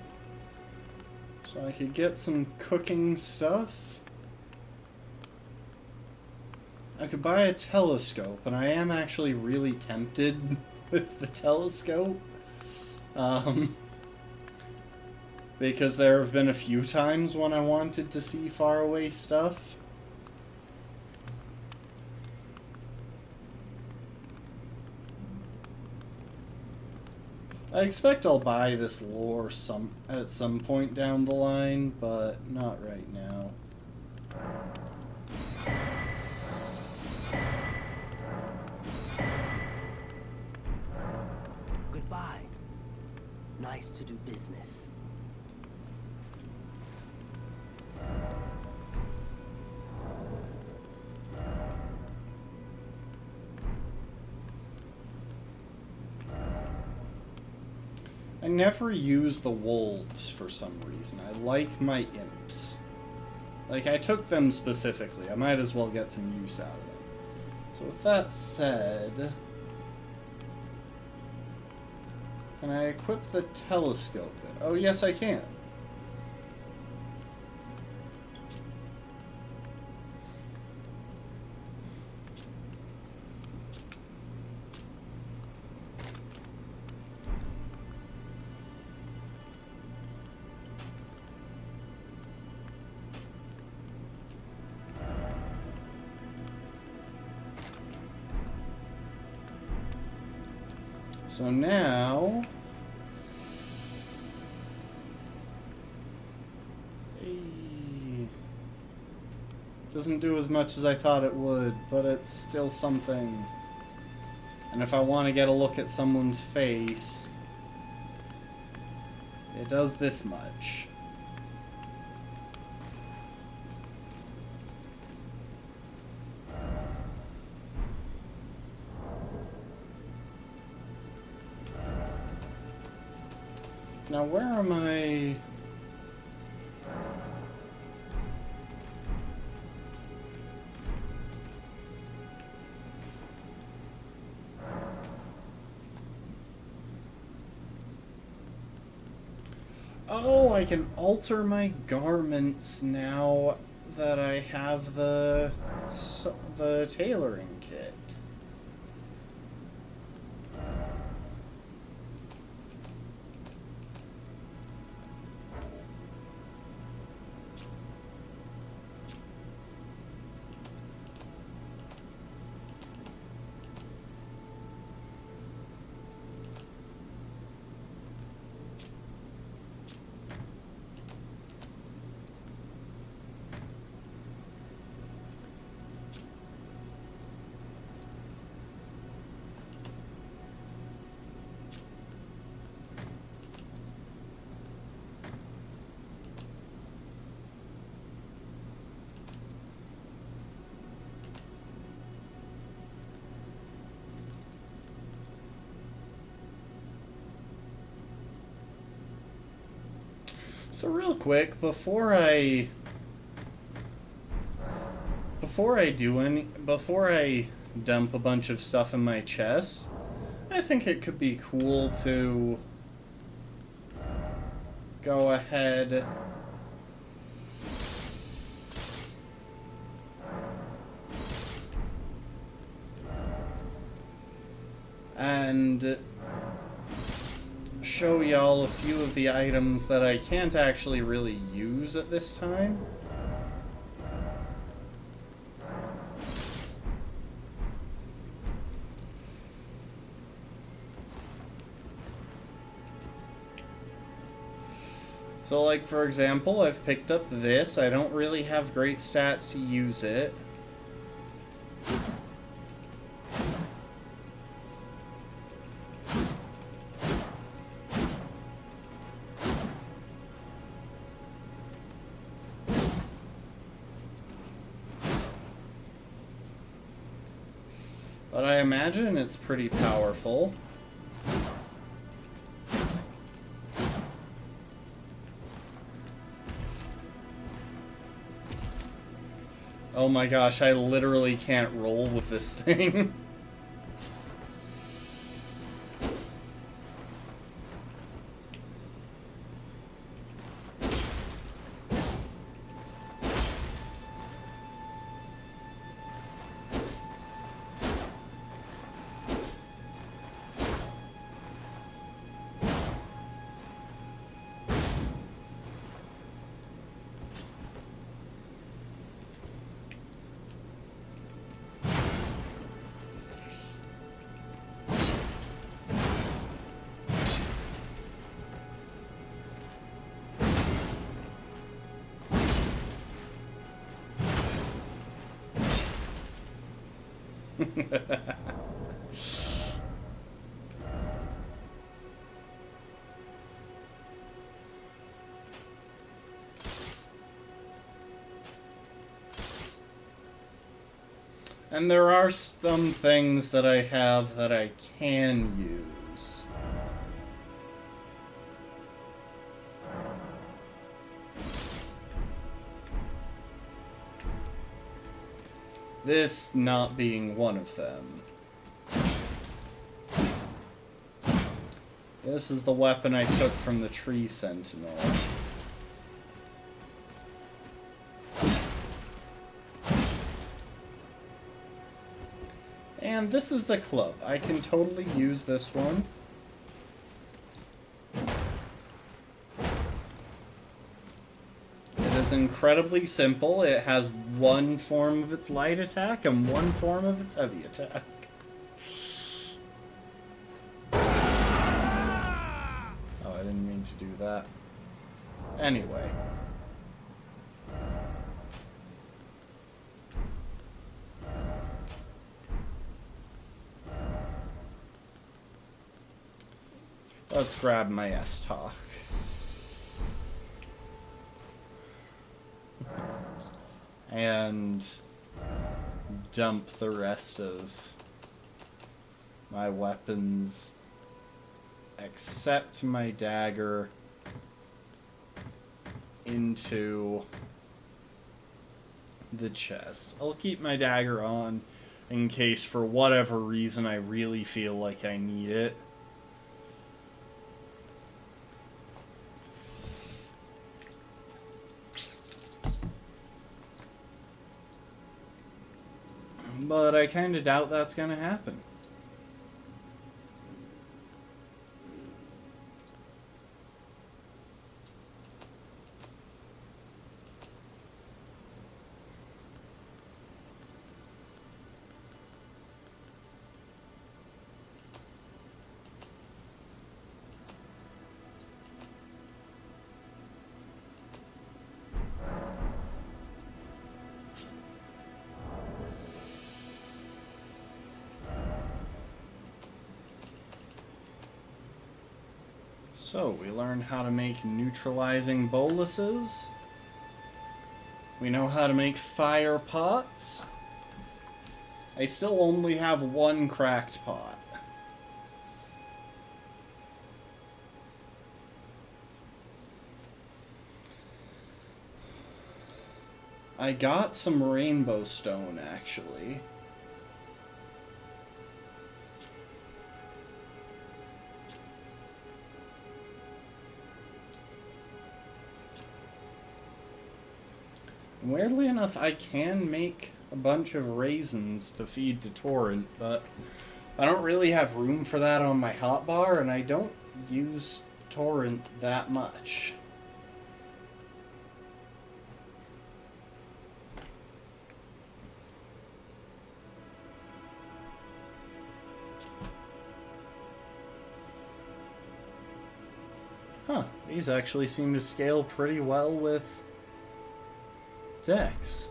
So I could get some cooking stuff. I could buy a telescope, and I am actually really tempted with the telescope. Because there have been a few times when I wanted to see faraway stuff. I expect I'll buy this lore at some point down the line, but not right now. Goodbye. Nice to do business. I never use the wolves for some reason. I like my imps. Like, I took them specifically. I might as well get some use out of them. So with that said... Can I equip the telescope then? Oh, yes, I can. So now... Doesn't do as much as I thought it would, but it's still something. And if I want to get a look at someone's face, it does this much. Now where am I... Oh, I can alter my garments now that I have the tailoring kit. So real quick, before I dump a bunch of stuff in my chest, I think it could be cool to go ahead and show y'all a few of the items that I can't actually really use at this time. So like, for example, I've picked up this. I don't really have great stats to use it. But I imagine it's pretty powerful. Oh my gosh, I literally can't roll with this thing. And there are some things that I have that I can use. This not being one of them. This is the weapon I took from the tree sentinel. And this is the club. I can totally use this one. It is incredibly simple. It has one form of its light attack and one form of its heavy attack. Oh, I didn't mean to do that. Anyway. Let's grab my S-Talk. And dump the rest of my weapons except my dagger into the chest. I'll keep my dagger on in case for whatever reason I really feel like I need it. But I kind of doubt that's going to happen. So, we learned how to make neutralizing boluses. We know how to make fire pots. I still only have one cracked pot. I got some rainbow stone, actually. Weirdly enough, I can make a bunch of raisins to feed to Torrent, but I don't really have room for that on my hotbar, and I don't use Torrent that much. Huh, these actually seem to scale pretty well with Dex.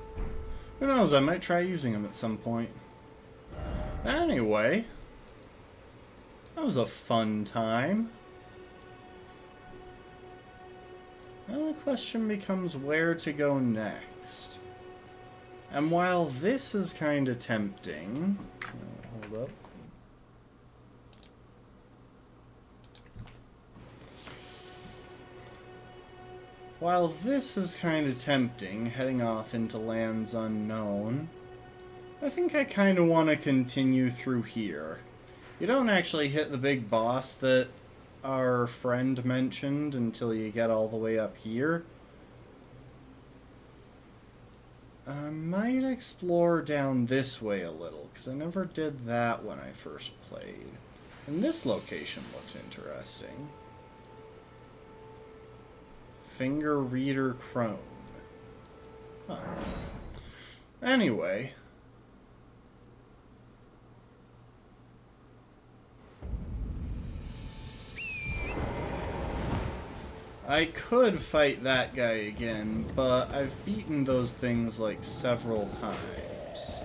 Who knows, I might try using them at some point. Anyway, that was a fun time. Now the question becomes where to go next. And while this is kind of tempting, hold Hold up. While this is kind of tempting, heading off into lands unknown, I think I kind of want to continue through here. You don't actually hit the big boss that our friend mentioned until you get all the way up here. I might explore down this way a little, because I never did that when I first played. And this location looks interesting. Finger Reader Crone. Huh. Anyway. I could fight that guy again, but I've beaten those things like several times.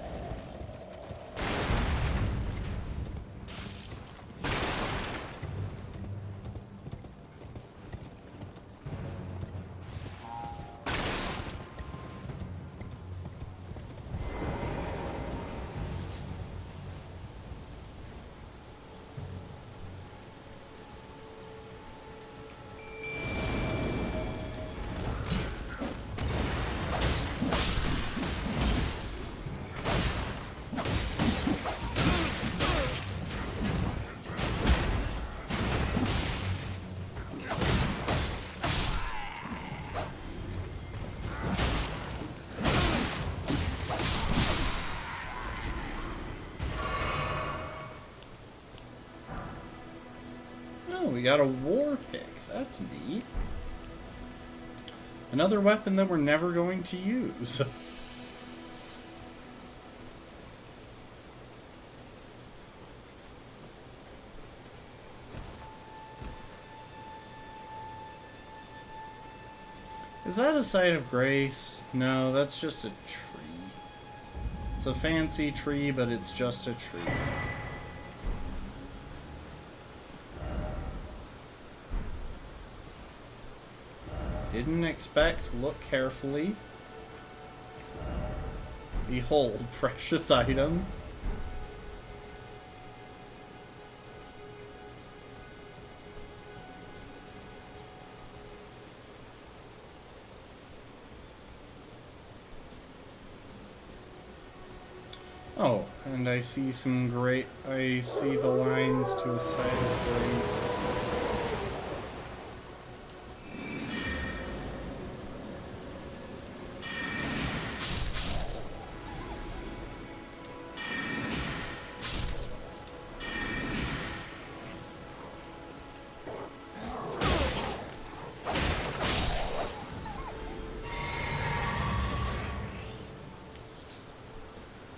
We got a war pick. That's neat. Another weapon that we're never going to use. Is that a site of grace? No, that's just a tree. It's a fancy tree, but it's just a tree. Didn't expect. Look carefully. Behold, precious item. Oh, and I see some great... I see the lines to a site of grace.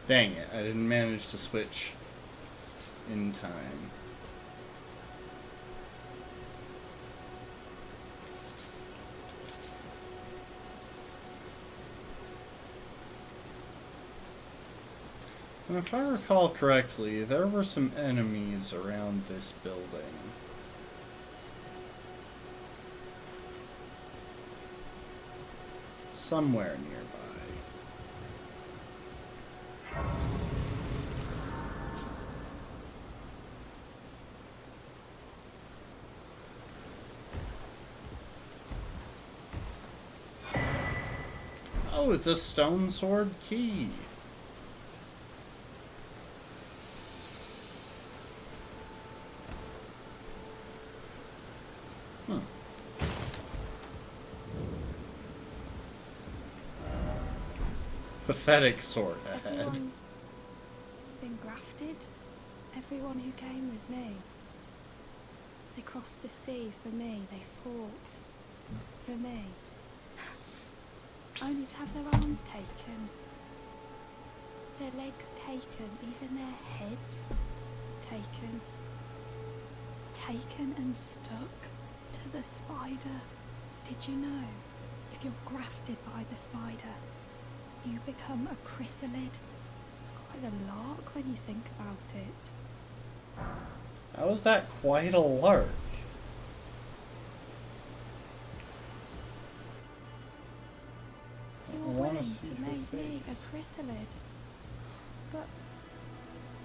Dang it, I didn't manage to switch in time. And if I recall correctly, there were some enemies around this building. Somewhere nearby. Oh, it's a stone sword key. Huh. Pathetic sword ahead. Everyone's been grafted. Everyone who came with me. They crossed the sea for me. They fought for me. Only to have their arms taken. Their legs taken. Even their heads taken. Taken and stuck to the spider. Did you know? If you're grafted by the spider, you become a chrysalid. It's quite a lark when you think about it. How is that quite a lark? You were willing to make me a chrysalid. But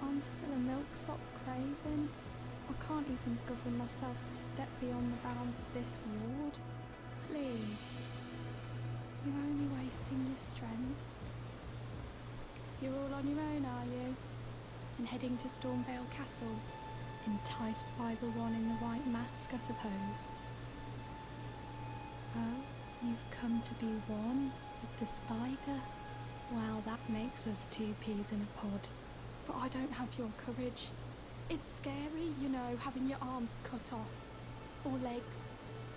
on still a milksop craven. I can't even govern myself to step beyond the bounds of this ward. Please. You're only wasting your strength. You're all on your own, are you? And heading to Stormvale Castle? Enticed by the one in the white mask, I suppose. Oh, you've come to be one with the spider? Well, that makes us two peas in a pod. But I don't have your courage. It's scary, you know, having your arms cut off. Or legs.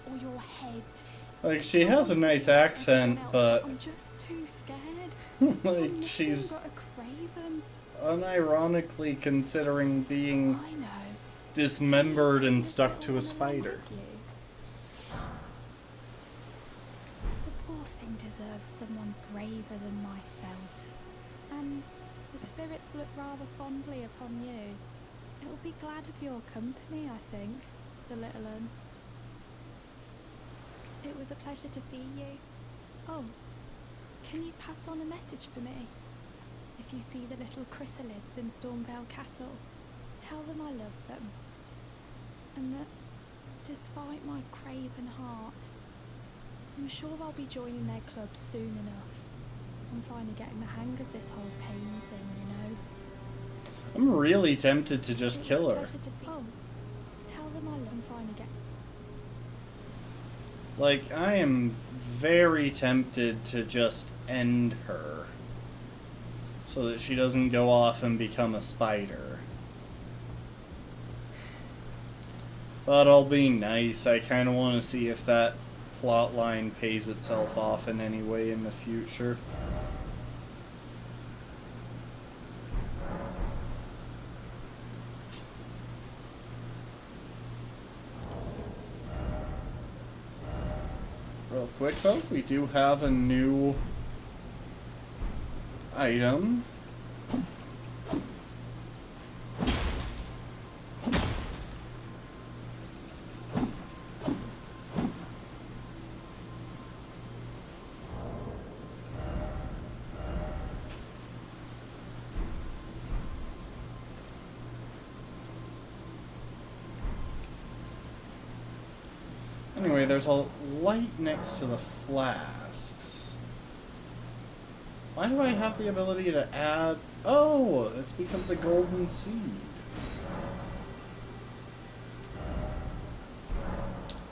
Or your head. Like, she has a nice accent, but I'm just too scared. like, I'm she's got a craven. unironically considering being I know. dismembered and stuck to a spider. The poor thing deserves someone braver than myself. And the spirits look rather fondly upon you. It'll be glad of your company, I think, the little un. It was a pleasure to see you. Oh, can you pass on a message for me? If you see the little chrysalids in Stormvale Castle, tell them I love them. And that, despite my craven heart, I'm sure I'll be joining their club soon enough. I'm finally getting the hang of this whole pain thing, you know. I'm really tempted to just kill her. Oh, tell them I love them. Finally get. Like, I am very tempted to just end her so that she doesn't go off and become a spider. But I'll be nice. I kind of want to see if that plot line pays itself off in any way in the future. Real quick though, we do have a new item. Anyway, there's a light next to the flasks. Why do I have the ability to add... Oh, it's because of the golden seed.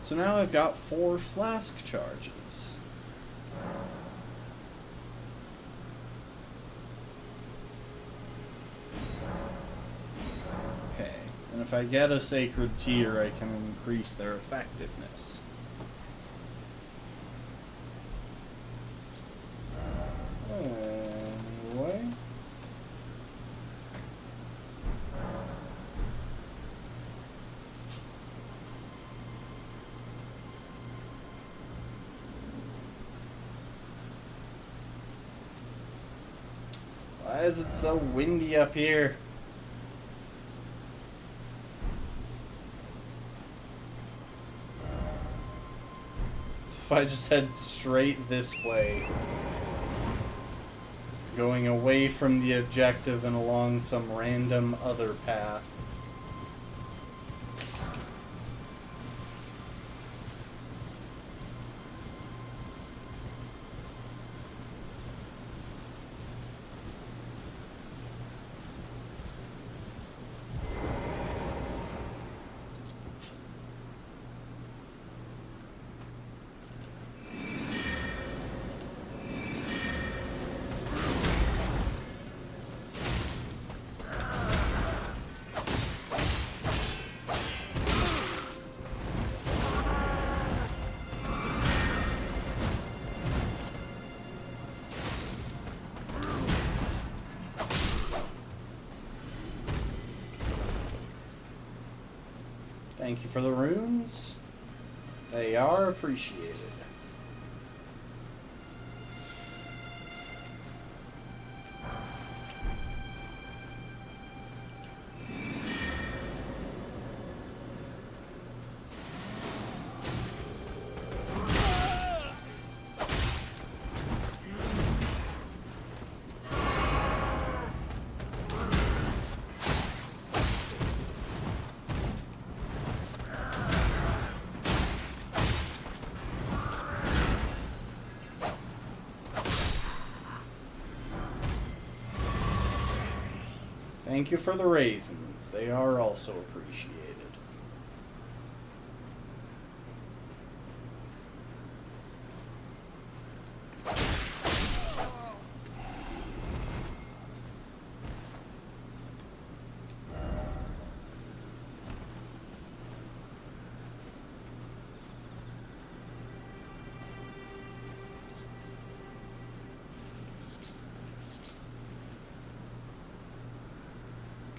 So now I've got 4 flask charges. Okay, and if I get a sacred tear, I can increase their effectiveness. Anyway. Why is it so windy up here? If I just head straight this way, going away from the objective and along some random other path. Thank you for the runes. They are appreciated. Thank you for the raisins. They are also appreciated.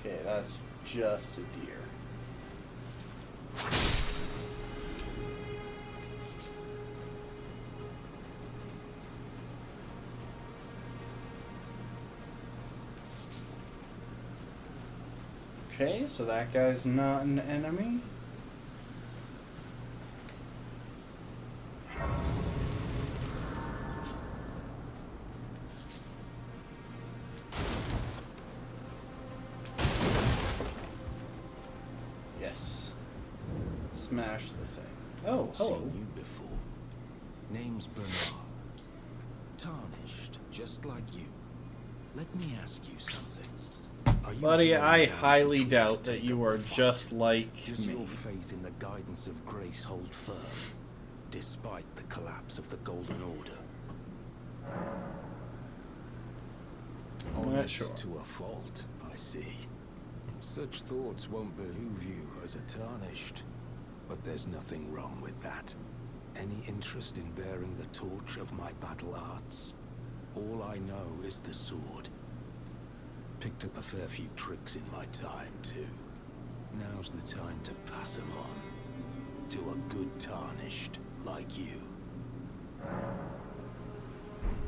Okay, that's just a deer. Okay, so that guy's not an enemy. Yes. Smash the thing. Oh, hello. Seen you before. Name's Bernard. Tarnished, just like you. Let me ask you something. Are you Buddy, willing I to highly to doubt take that you up are the fight? just like Does me. your faith in the guidance of grace hold firm, despite the collapse of the Golden Order? I'm not Honest sure. to a fault, I see. Such thoughts won't behoove you as a Tarnished. But there's nothing wrong with that. Any interest in bearing the torch of my battle arts? All I know is the sword. Picked up a fair few tricks in my time, too. Now's the time to pass them on. To a good Tarnished like you.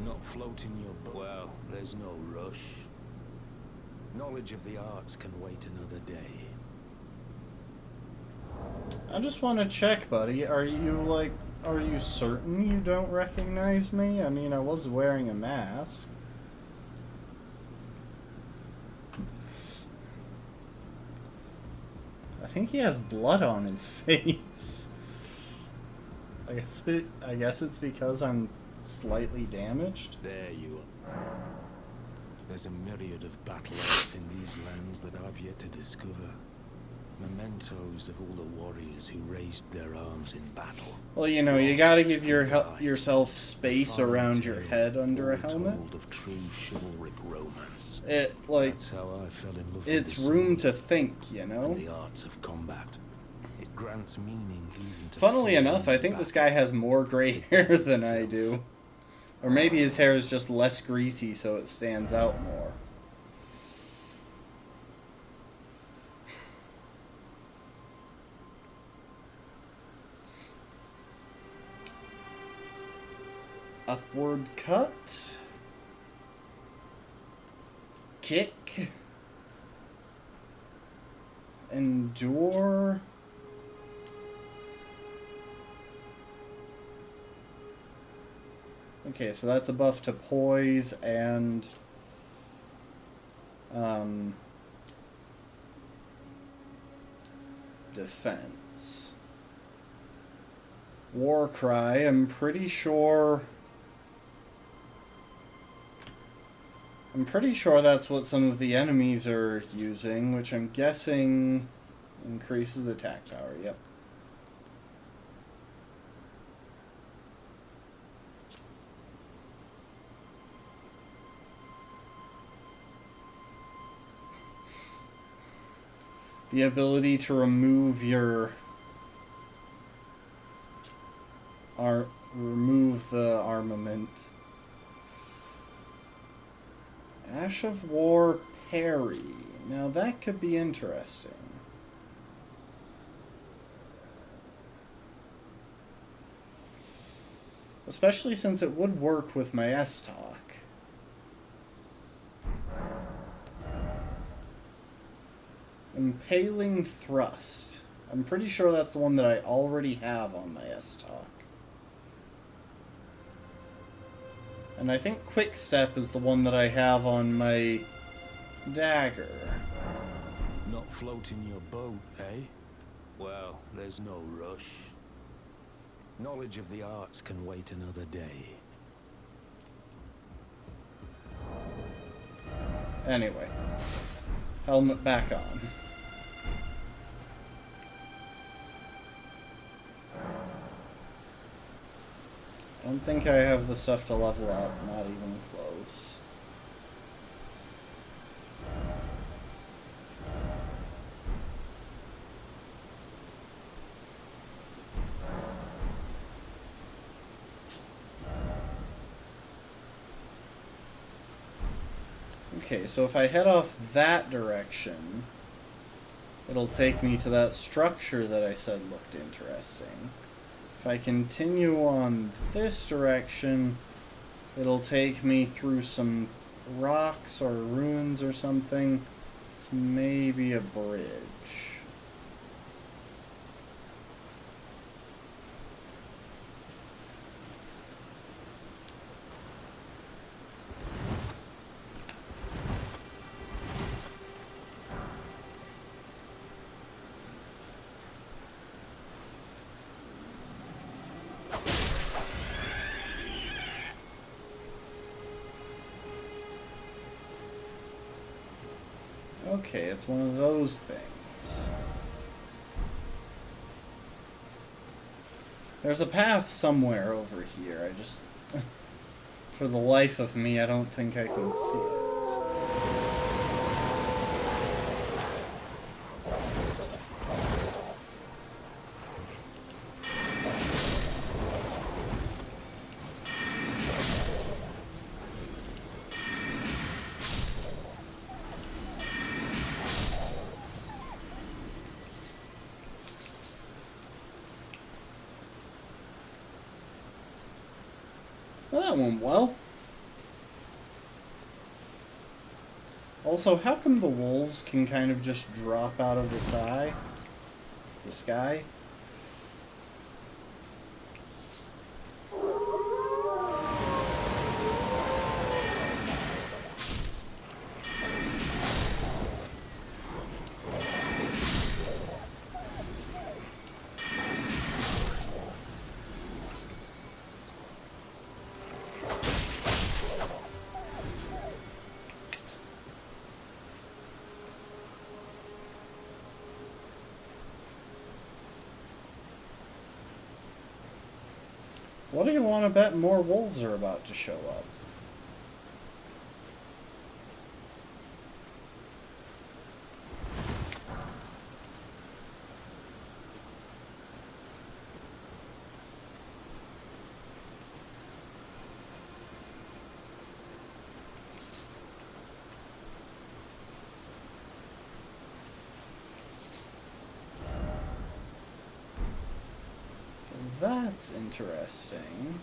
Not floating your boat? Well, there's no rush. Knowledge of the arts can wait another day. I just want to check, buddy. Are you certain you don't recognize me? I mean, I was wearing a mask. I think he has blood on his face. I guess it's because I'm slightly damaged. There you are. There's a myriad of battle arts in these lands that I've yet to discover. Mementos of all the warriors who raised their arms in battle. Well, you know, you gotta give yourself space around your head under a helmet. Told of true chivalric romance. That's how I fell in love with It's this room sword to think, you know? and the arts of combat. It grants meaning even to Funnily fallen enough, I think this guy battle. has more gray hair than I do. Or maybe his hair is just less greasy so it stands out more. Upward cut. Kick. Endure. Okay, so that's a buff to poise and defense. War cry, I'm pretty sure that's what some of the enemies are using, which I'm guessing increases attack power. Yep. The ability to remove your remove the armament. Ash of War parry. Now that could be interesting. Especially since it would work with my S-Talk. Impaling Thrust. I'm pretty sure that's the one that I already have on my S-Talk. And I think Quick Step is the one that I have on my dagger. Not floating your boat, eh? Well, there's no rush. Knowledge of the arts can wait another day. Anyway. Helmet back on. I don't think I have the stuff to level up, not even close. Okay, so if I head off that direction, it'll take me to that structure that I said looked interesting. If I continue on this direction, it'll take me through some rocks or ruins or something. So maybe a bridge. Okay, it's one of those things. There's a path somewhere over here. I just... for the life of me, I don't think I can see it. Well, that went well. Also, how come the wolves can kind of just drop out of the sky? The sky? What do you want to bet more wolves are about to show up? That's interesting.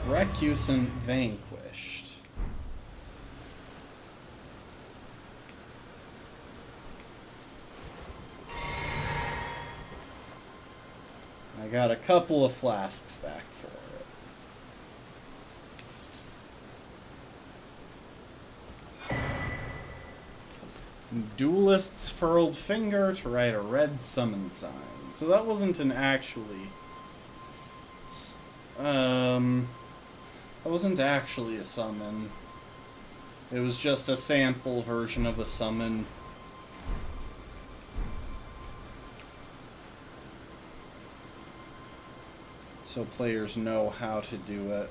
Recusant vanquished. I got a couple of flasks back for it. Duelist's furled finger to write a red summon sign. So that wasn't an actually... That wasn't actually a summon. It was just a sample version of a summon. So players know how to do it.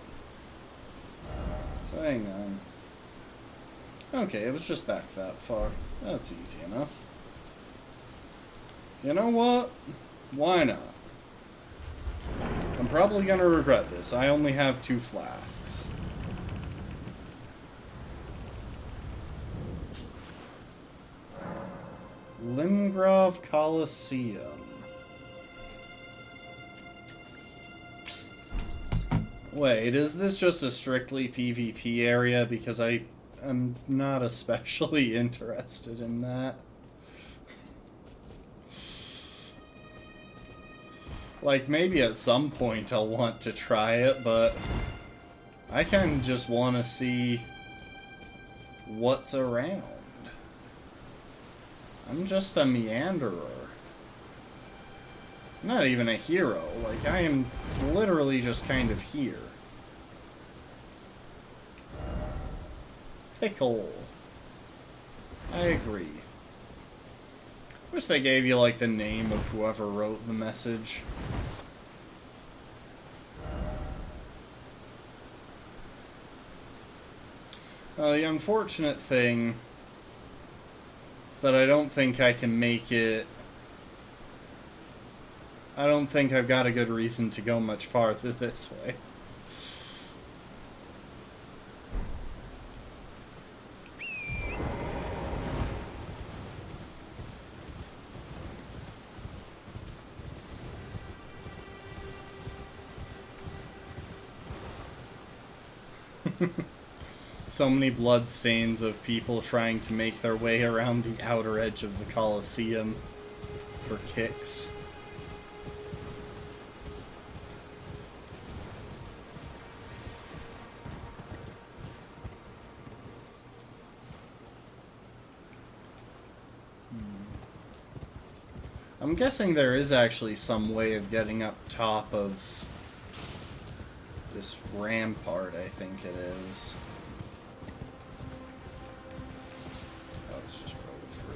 So hang on. Okay, it was just back that far. That's easy enough. You know what? Why not? I'm probably gonna regret this. I only have 2 flasks. Limgrave Coliseum. Wait, is this just a strictly PvP area? Because I'm not especially interested in that. Like, maybe at some point I'll want to try it, but I kind of just want to see what's around. I'm just a meanderer. I'm not even a hero. Like, I am literally just kind of here. Pickle. I agree. Wish they gave you, like, the name of whoever wrote the message. The unfortunate thing is that I don't think I can make it... I don't think I've got a good reason to go much farther this way. So many bloodstains of people trying to make their way around the outer edge of the Colosseum for kicks. I'm guessing there is actually some way of getting up top of this rampart, I think it is. Oh, let's just roll it through.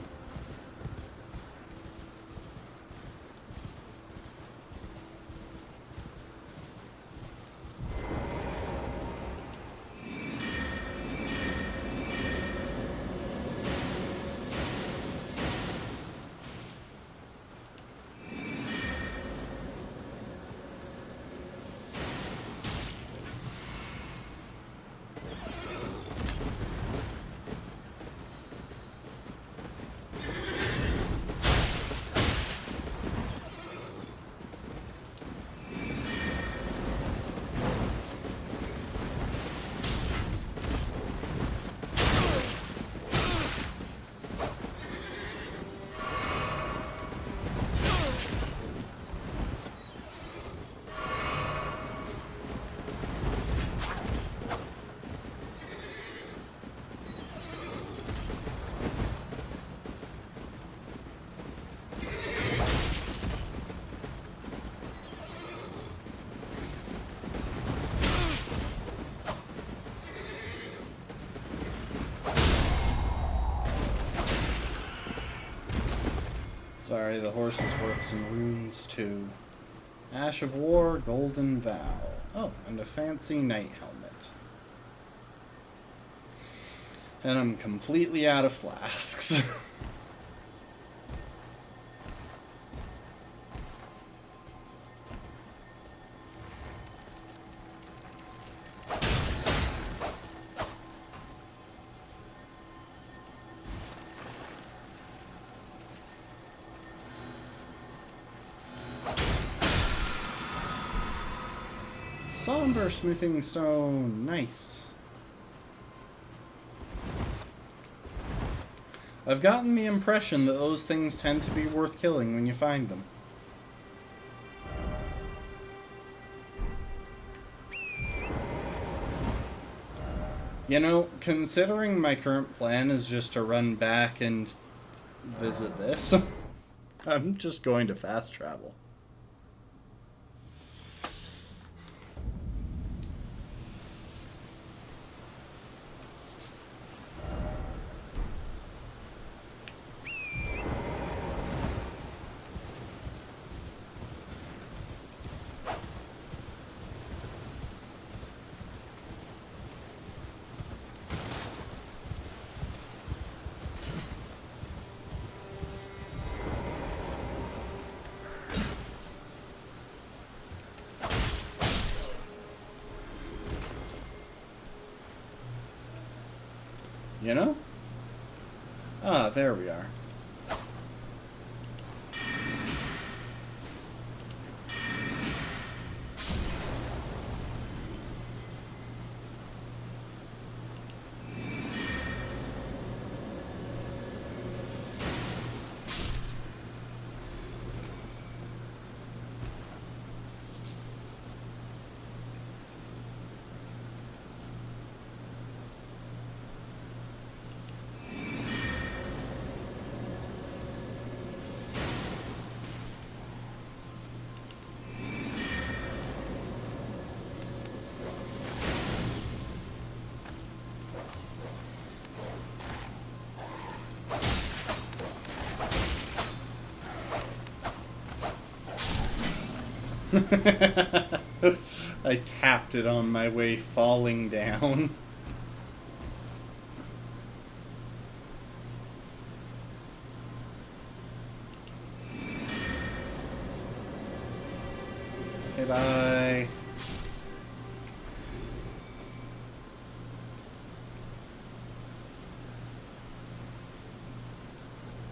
Sorry, the horse is worth some runes too. Ash of War, Golden Vow. Oh, and a fancy knight helmet. And I'm completely out of flasks. Somber smithing stone. Nice. I've gotten the impression that those things tend to be worth killing when you find them. You know, considering my current plan is just to run back and visit this, I'm just going to fast travel. You know? Ah, there we are. I tapped it on my way falling down. Okay, bye.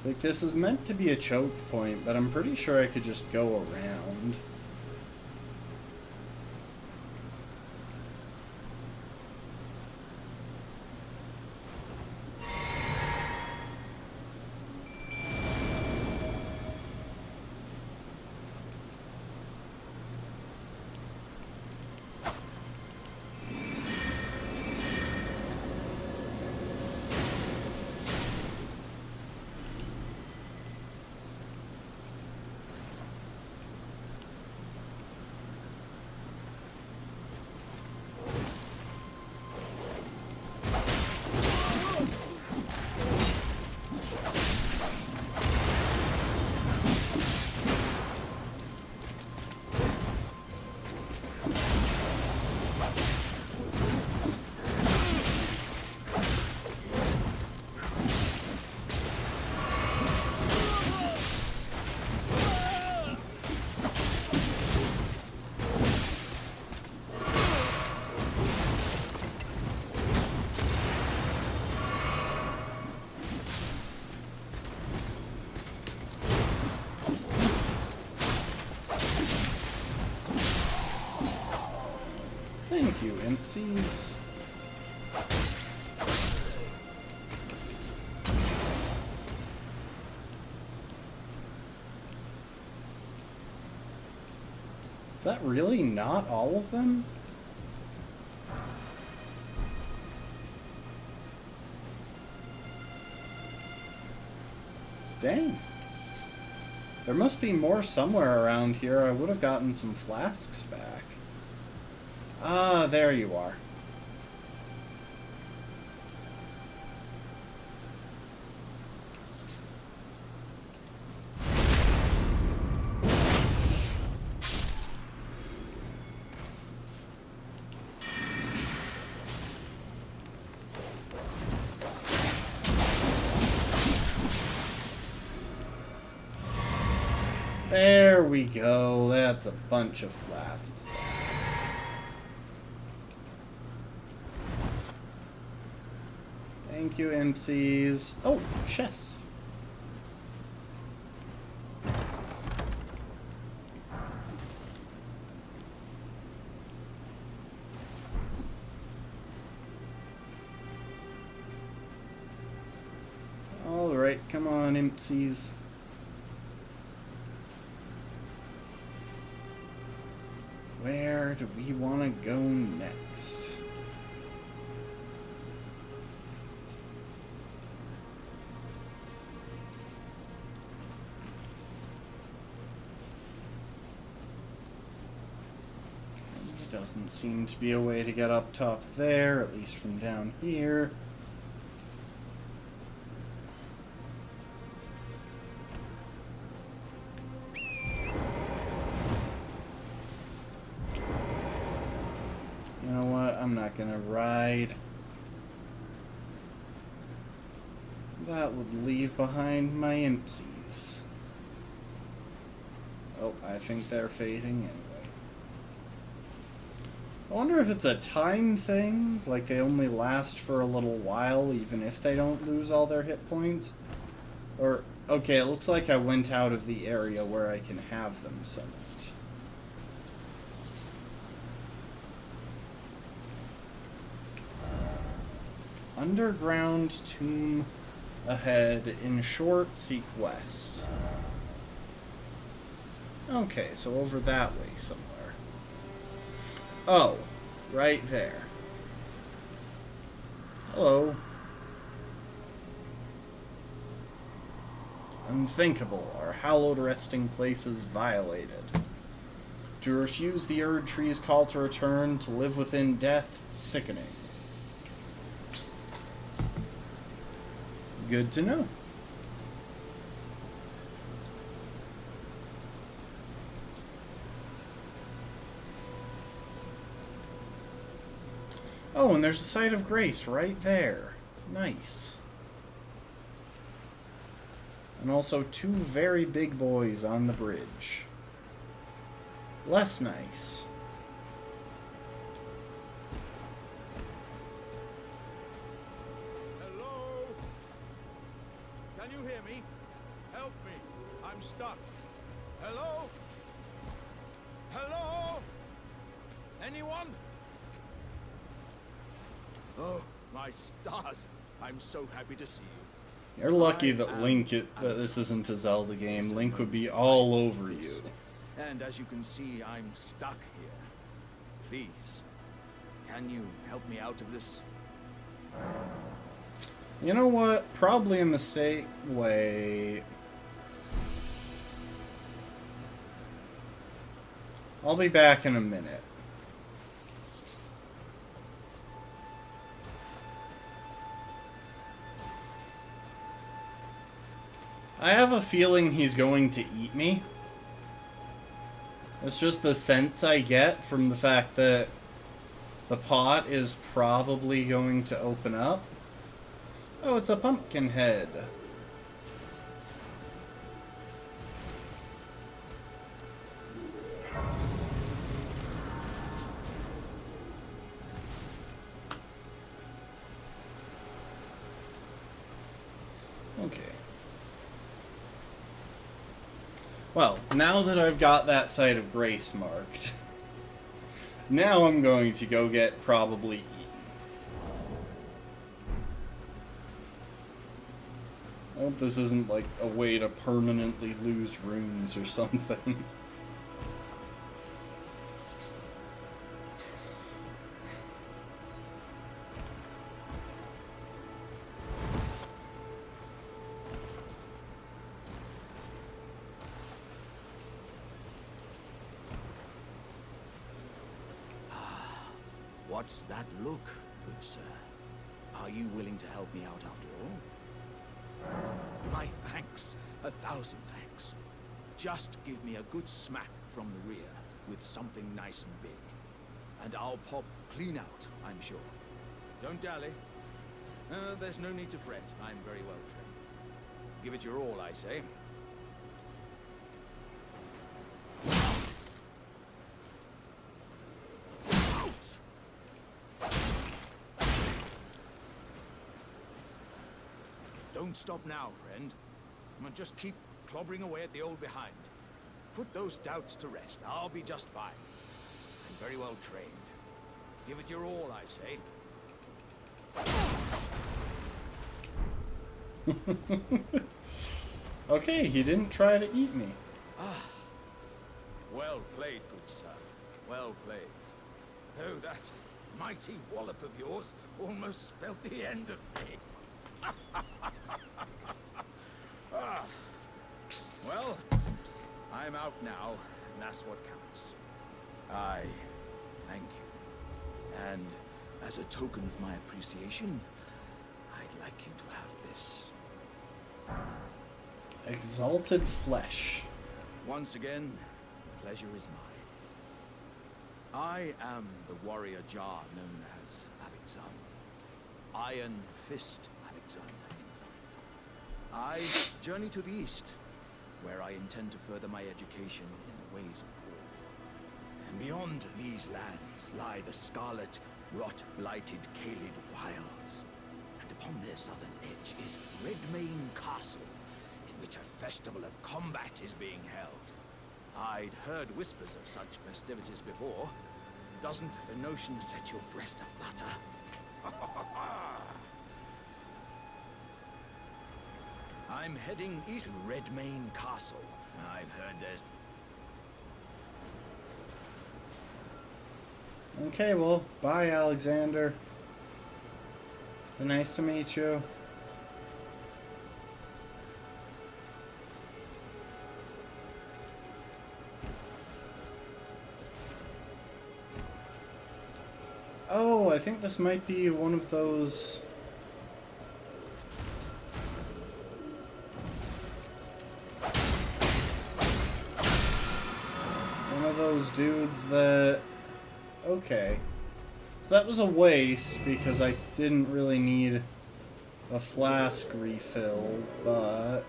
Like, this is meant to be a choke point, but I'm pretty sure I could just go around. Thank you, Impsies. Is that really not all of them? Dang. There must be more somewhere around here. I would have gotten some flasks back. Ah, there you are. There we go. That's a bunch of flasks. Thank you, MCs. Oh, chest. Alright, come on, MCs. Where do we want to go next? There doesn't seem to be a way to get up top there, at least from down here. You know what? I'm not gonna ride. That would leave behind my empties. Oh, I think they're fading anyway. I wonder if it's a time thing, like they only last for a little while even if they don't lose all their hit points. Or, okay, it looks like I went out of the area where I can have them summoned. Underground tomb ahead, in short, seek west. Okay, so over that way somewhere. Oh, right there. Hello. Unthinkable, our hallowed resting places violated. To refuse the Erd Tree's call to return, to live within death, sickening. Good to know. Oh, and there's a site of grace right there. Nice. And also 2 very big boys on the bridge. Less nice. Hello? Can you hear me? Help me. I'm stuck. Hello? Hello? Anyone? Oh, my stars. I'm so happy to see you. You're lucky that that this isn't a Zelda game. Link would be all over you. And as you can see, I'm stuck here. Please, can you help me out of this? You know what? Probably a mistake. Wait. I'll be back in a minute. I have a feeling he's going to eat me. It's just the sense I get from the fact that the pot is probably going to open up. Oh, it's a pumpkin head. Okay. Well, now that I've got that site of grace marked, now I'm going to go get probably eaten. I hope this isn't like a way to permanently lose runes or something. What's that look, good sir? Are you willing to help me out after all? My thanks. 1,000 thanks. Just give me a good smack from the rear with something nice and big. And I'll pop clean out, I'm sure. Don't dally. There's no need to fret. I'm very well trained. Give it your all, I say. Don't stop now, friend. Just keep clobbering away at the old behind. Put those doubts to rest. I'll be just fine. I'm very well trained. Give it your all, I say. Okay, he didn't try to eat me. Well played, good sir. Well played. Oh, that mighty wallop of yours almost spelt the end of me. Well, I'm out now, and that's what counts. I thank you. And as a token of my appreciation, I'd like you to have this. Exalted flesh. Once again, the pleasure is mine. I am the warrior Jar known as Alexander. Iron Fist Alexander, in fact. I journey to the east, where I intend to further my education in the ways of war. And beyond these lands lie the scarlet, rot-blighted Caelid wilds. And upon their southern edge is Redmane Castle, in which a festival of combat is being held. I'd heard whispers of such festivities before. Doesn't the notion set your breast aflutter? I'm heading east to Redmane Castle. I've heard there's... Okay, well, bye, Alexander. Nice to meet you. Oh, I think this might be one of those... those dudes that... Okay. So that was a waste because I didn't really need a flask refill, but...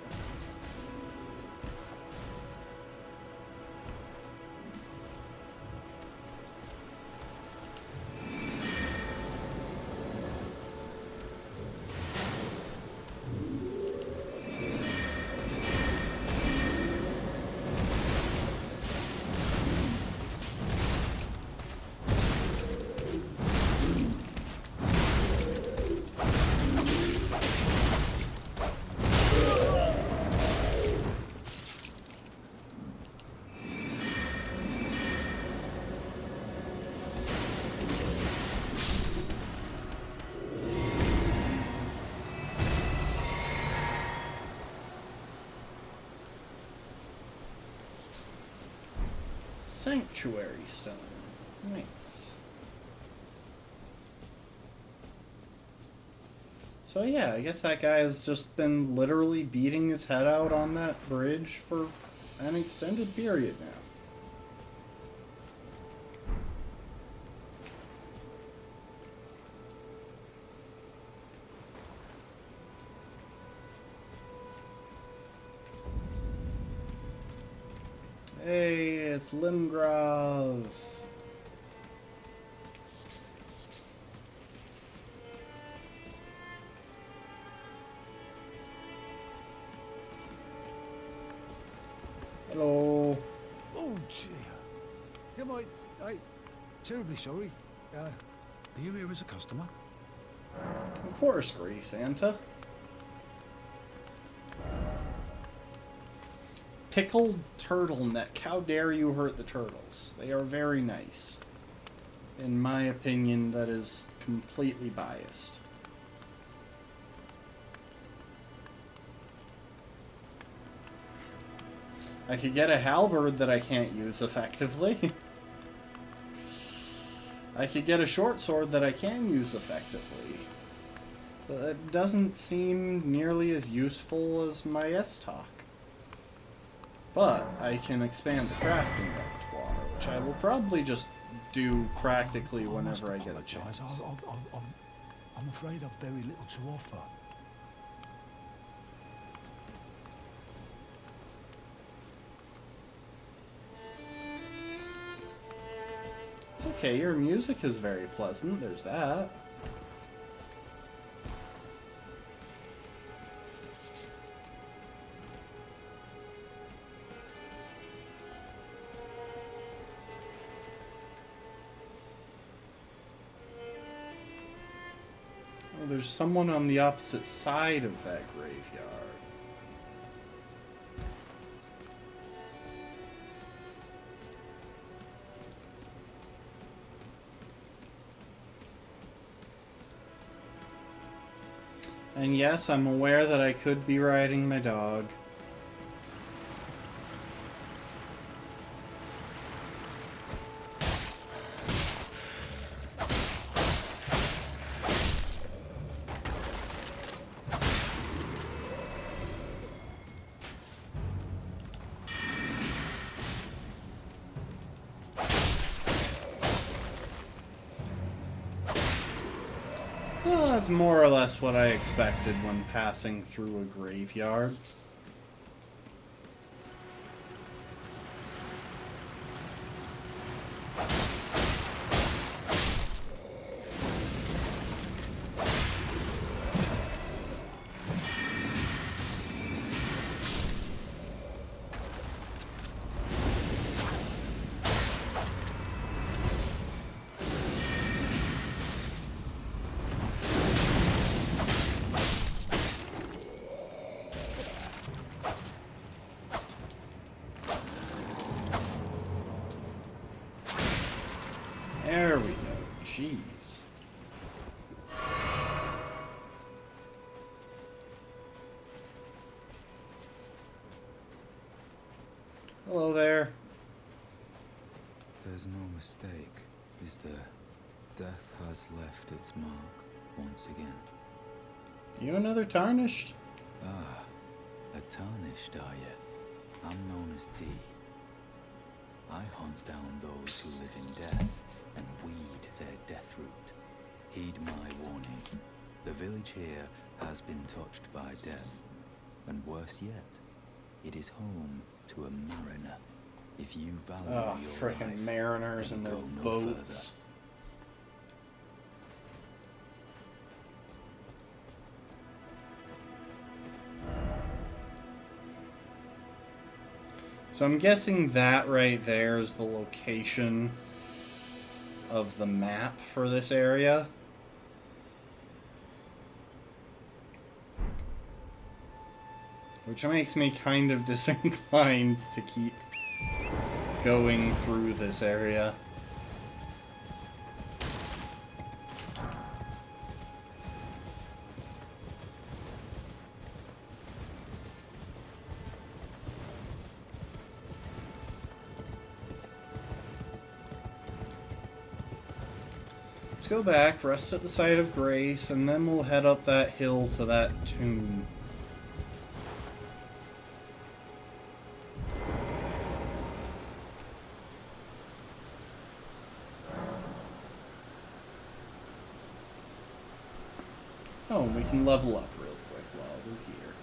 Sanctuary stone. Nice. So yeah, I guess that guy has just been literally beating his head out on that bridge for an extended period now. Hey, it's Limgrave. Hello. Oh, dear. Am I terribly sorry. Are you here as a customer? Of course, Grey Santa. Pickled turtleneck. How dare you hurt the turtles? They are very nice. In my opinion, that is completely biased. I could get a halberd that I can't use effectively. I could get a short sword that I can use effectively. But it doesn't seem nearly as useful as my S-Talk. But I can expand the crafting repertoire, which I will probably just do practically whenever I get a chance. I'm afraid I've very little to offer. It's okay, your music is very pleasant, there's that. Oh, there's someone on the opposite side of that graveyard. And yes, I'm aware that I could be riding my dog. Well, that's more or less what I expected when passing through a graveyard. Jeez. Hello there. There's no mistake, is there? Death has left its mark once again. You another tarnished? Ah, a tarnished, are you? I'm known as D. I hunt down those who live in death and weed their death root. Heed my warning. The village here has been touched by death. And worse yet, it is home to a mariner. If you value Oh, your frickin' life, mariners then and their go no boats. further. So I'm guessing that right there is the location of the map for this area. Which makes me kind of disinclined to keep going through this area. Let's go back, rest at the site of grace, and then we'll head up that hill to that tomb. Oh, we can level up real quick while we're here.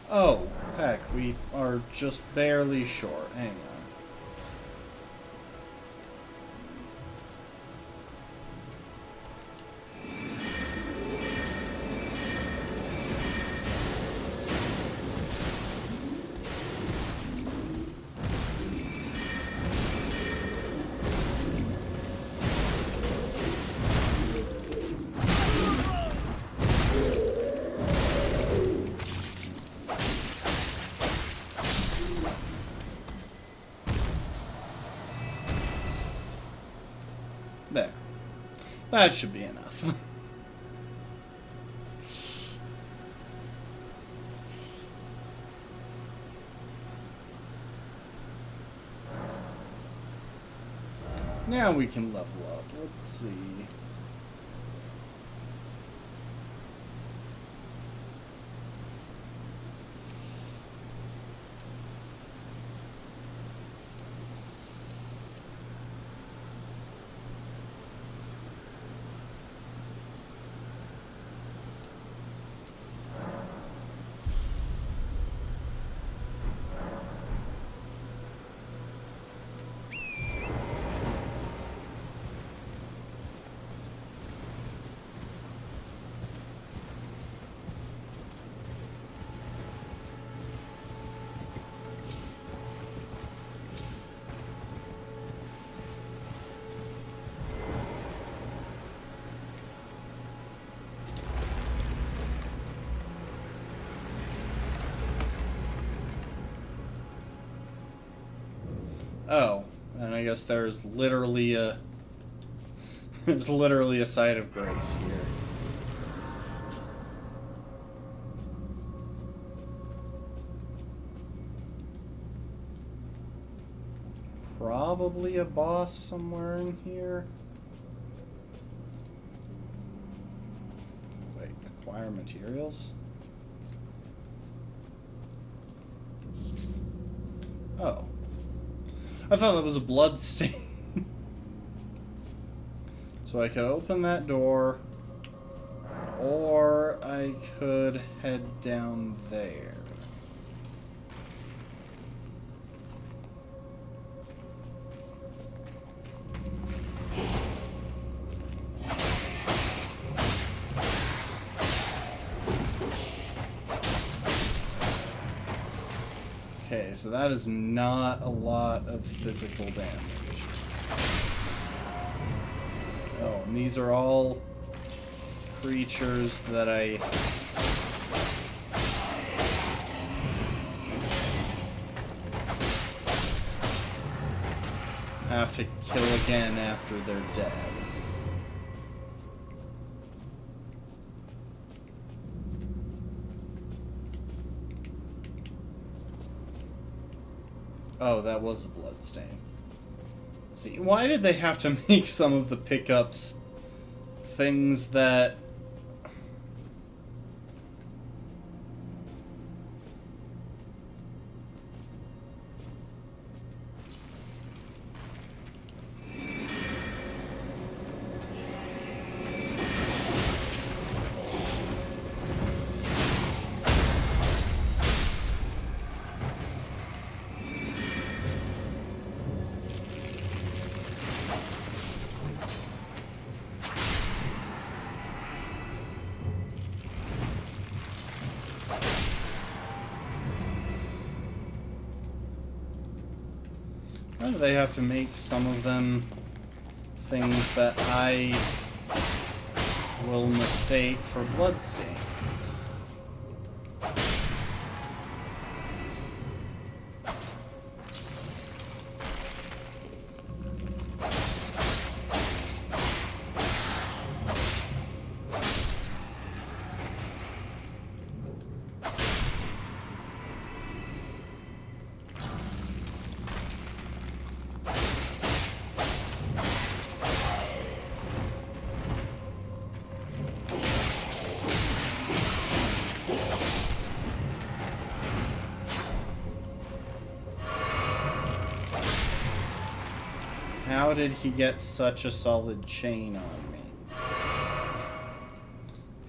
Oh, heck, we are just barely short. Hang on. There. That should be enough. Now we can level up. Let's see. Oh, and I guess there's literally a site of grace here. Probably a boss somewhere in here. Wait, acquire materials? Oh. I thought that was a blood stain. So I could open that door, or I could head down there. Okay, so that is not a lot of physical damage. Oh, and these are all creatures that have to kill again after they're dead. Oh, that was a bloodstain. See, why did they have to make some of the pickups things that... Why do they have to make some of them things that I will mistake for bloodstains? How did he get such a solid chain on me?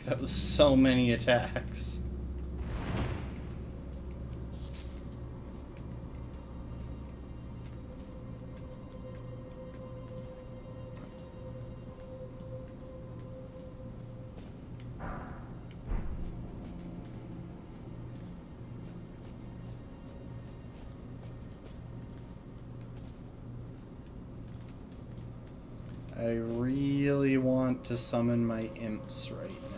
That was so many attacks. I really want to summon my imps right now.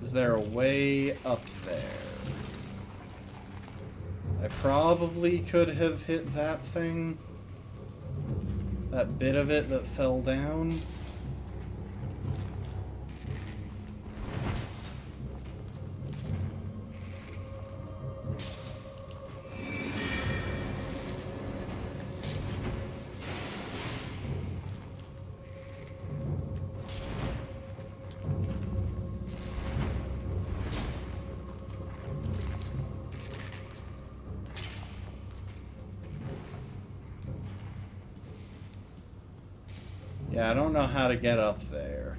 Is there a way up there? I probably could have hit that thing. That bit of it that fell down. Yeah, I don't know how to get up there.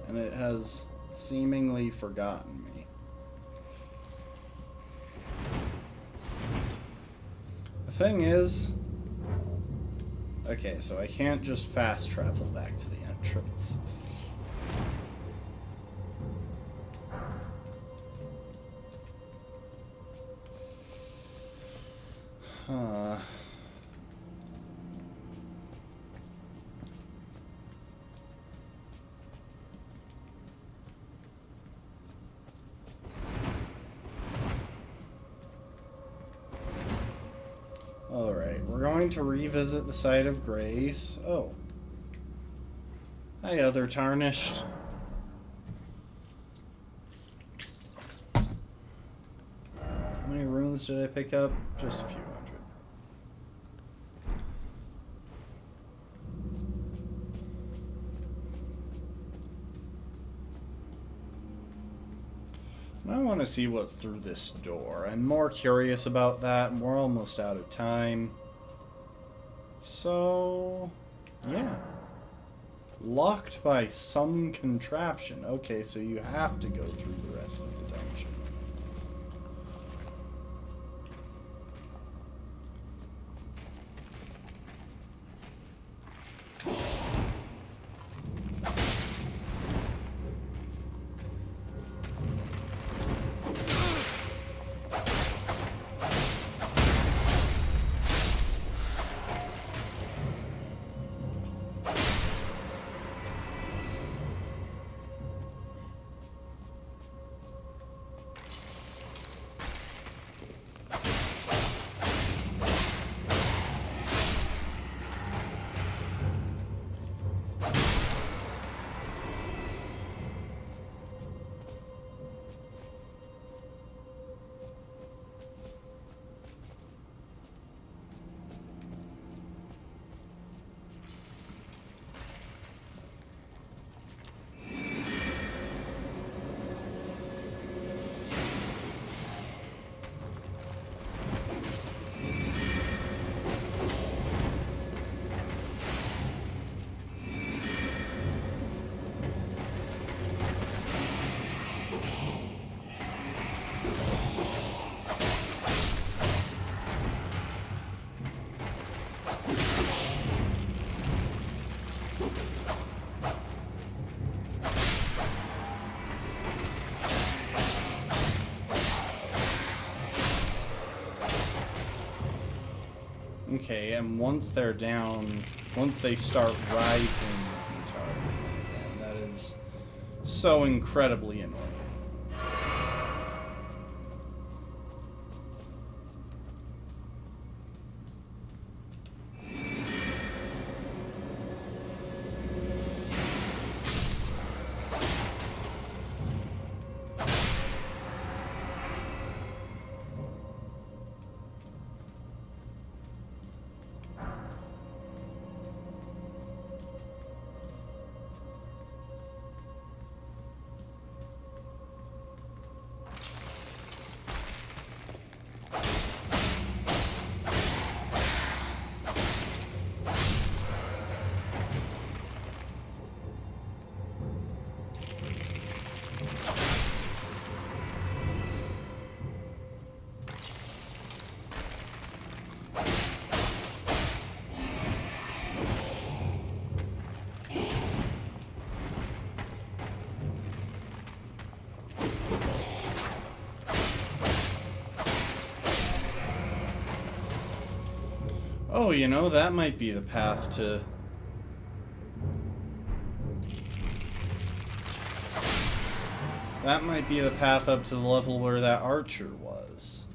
and it has seemingly forgotten me. The thing is... Okay, so I can't just fast travel back to the entrance. Huh. Alright, we're going to revisit the site of grace. Oh. Hi, other tarnished. How many runes did I pick up? Just a few hundred. I want to see what's through this door. I'm more curious about that, and we're almost out of time. So, yeah. Locked by some contraption. Okay, so you have to go through the rest of the dungeon. Okay, and once they're down, once they start rising, you can target them again. That is so incredibly annoying. Oh, you know, that might be the path to... That might be the path up to the level where that archer was.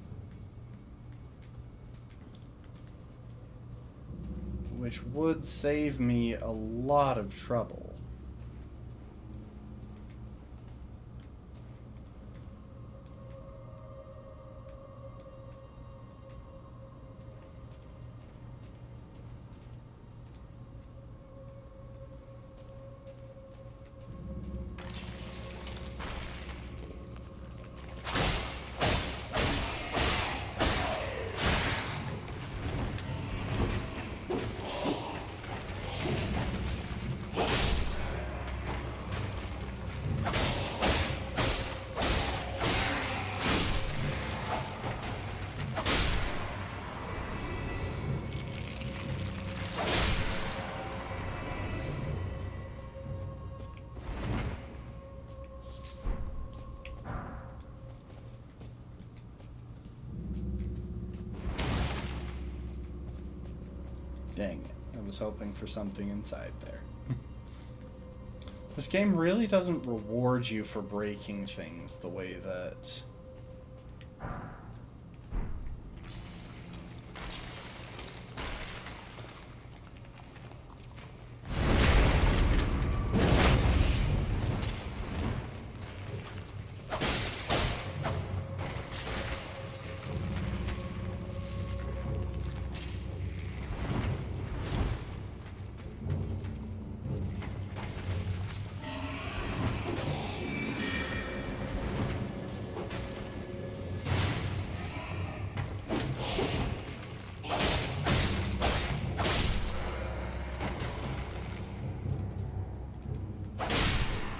Which would save me a lot of trouble. Dang it. I was hoping for something inside there. This game really doesn't reward you for breaking things the way that...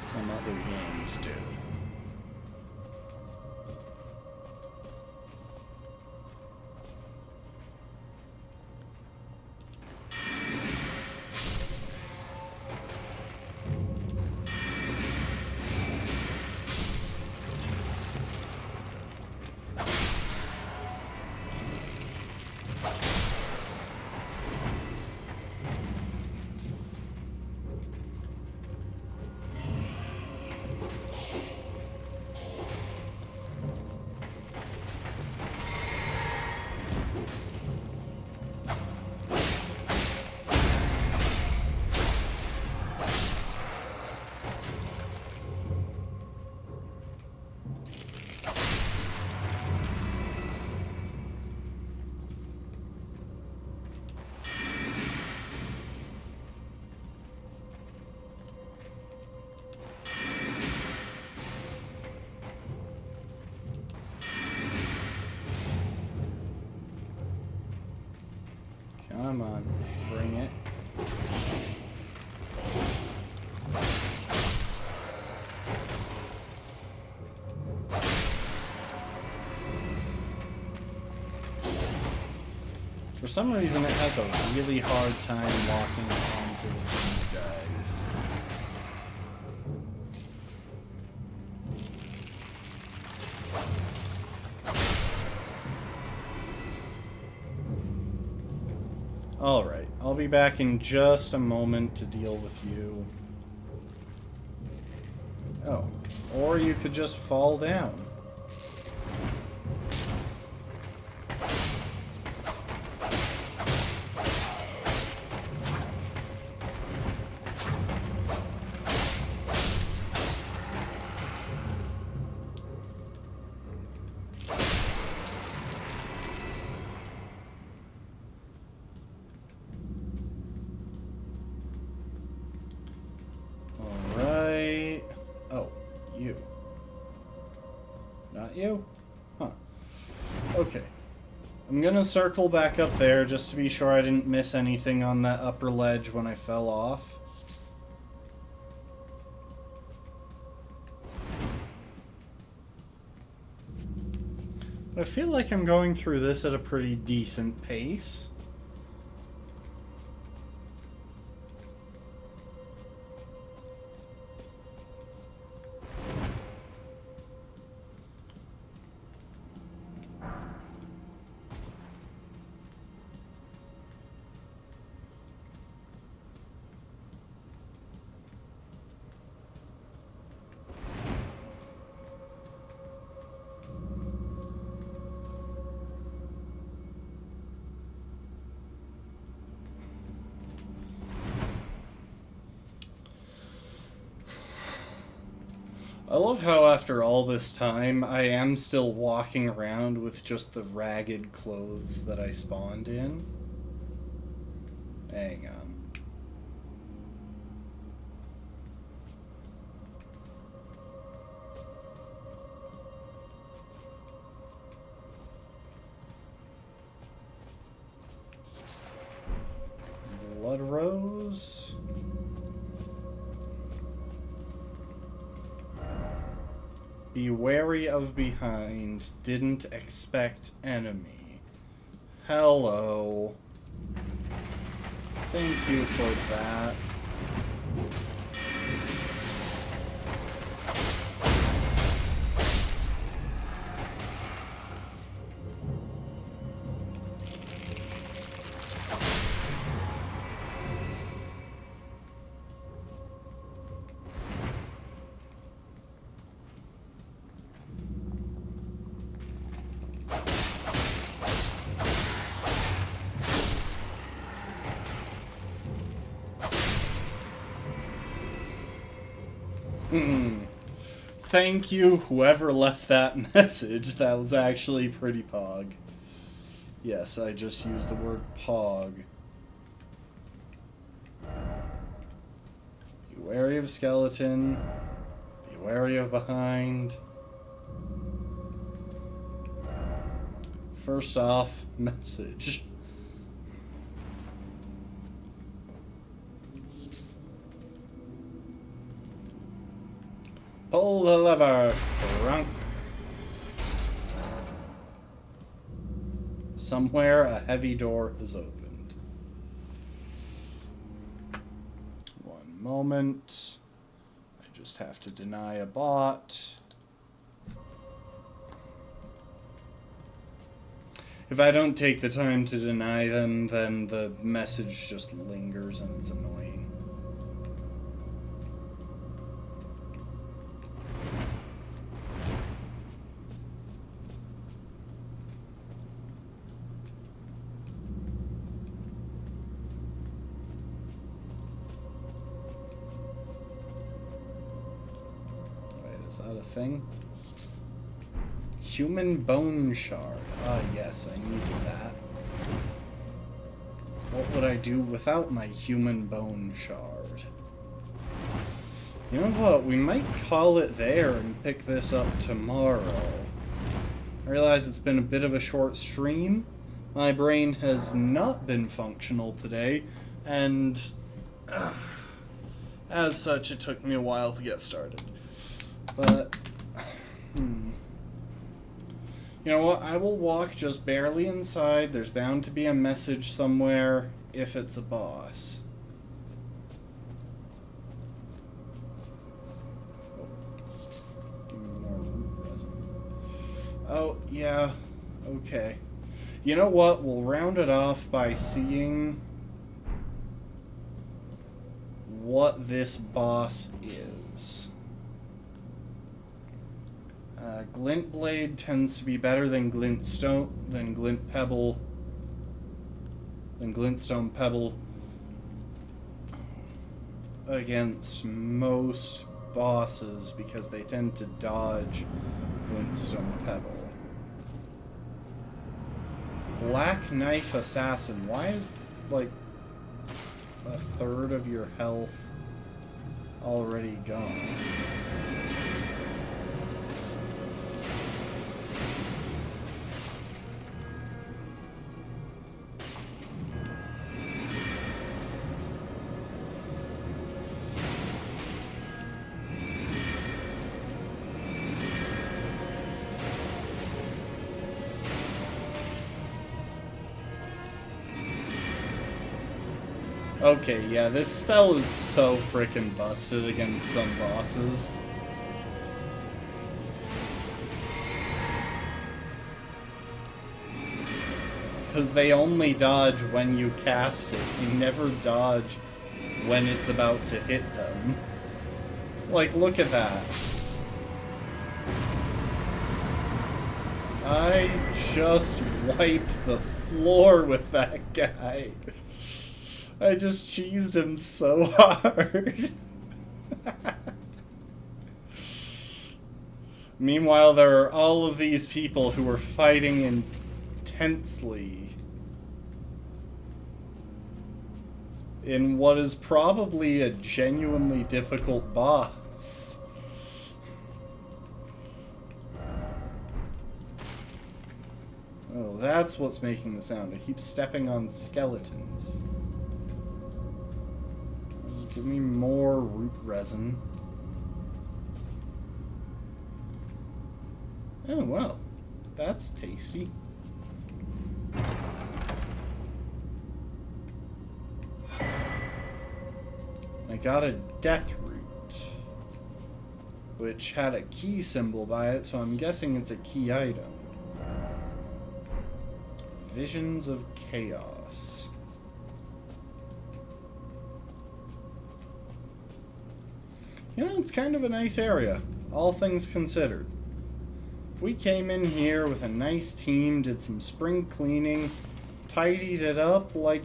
some other games do. Come on, bring it. For some reason, it has a really hard time locking onto these guys. Alright, I'll be back in just a moment to deal with you. Oh, or you could just fall down. You? Huh. Okay. I'm gonna circle back up there just to be sure I didn't miss anything on that upper ledge when I fell off. But I feel like I'm going through this at a pretty decent pace. I love how after all this time, I am still walking around with just the ragged clothes that I spawned in. Hang on. Blood Rose. Be wary of behind. Didn't expect enemy. Hello. Thank you for that. Thank you, whoever left that message. That was actually pretty pog. Yes, I just used the word pog. Be wary of skeleton. Be wary of behind. First off, message. Pull the lever, drunk. Somewhere a heavy door has opened. One moment. I just have to deny a bot. If I don't take the time to deny them, then the message just lingers and it's annoying. Wait, is that a thing? Human bone shard. Ah, yes, I needed that. What would I do without my human bone shard? You know what? We might call it there and pick this up tomorrow. I realize it's been a bit of a short stream. My brain has not been functional today, and as such, it took me a while to get started. But, you know what? I will walk just barely inside. There's bound to be a message somewhere if it's a boss. Oh. Give me more root resin. Oh, yeah. Okay. You know what? We'll round it off by seeing what this boss is. Glint Blade tends to be better than Glintstone Pebble against most bosses because they tend to dodge Glintstone Pebble. Black Knife Assassin. Why is, like, a third of your health already gone? Okay, yeah, this spell is so frickin' busted against some bosses. Because they only dodge when you cast it. You never dodge when it's about to hit them. Like, look at that. I just wiped the floor with that guy. I just cheesed him so hard. Meanwhile, there are all of these people who are fighting intensely in what is probably a genuinely difficult boss. Oh, that's what's making the sound. I keep stepping on skeletons. Give me more root resin. Oh, well. That's tasty. I got a death root, which had a key symbol by it, so I'm guessing it's a key item. Visions of Chaos. You know, it's kind of a nice area, all things considered. If we came in here with a nice team, did some spring cleaning, tidied it up, like,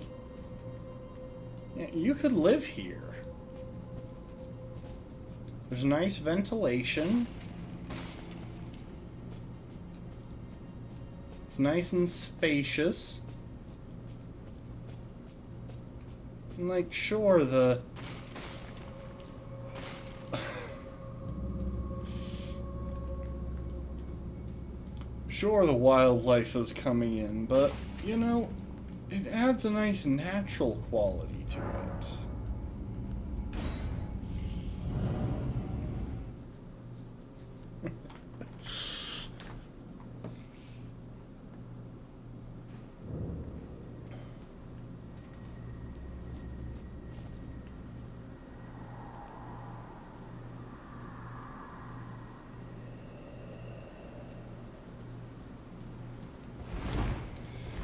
you could live here. There's nice ventilation. It's nice and spacious. And like, sure, sure, the wildlife is coming in, but, you know, it adds a nice natural quality to it.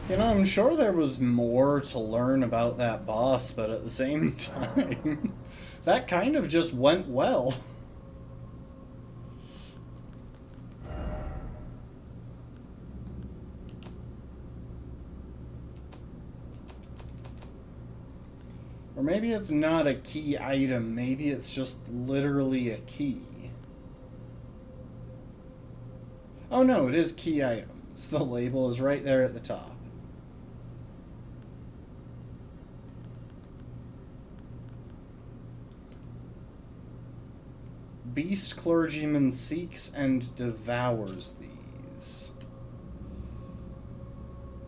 You know, I'm sure there was more to learn about that boss, but at the same time, that kind of just went well. Or maybe it's not a key item, maybe it's just literally a key. Oh no, it is key items. The label is right there at the top. Beast clergyman seeks and devours these.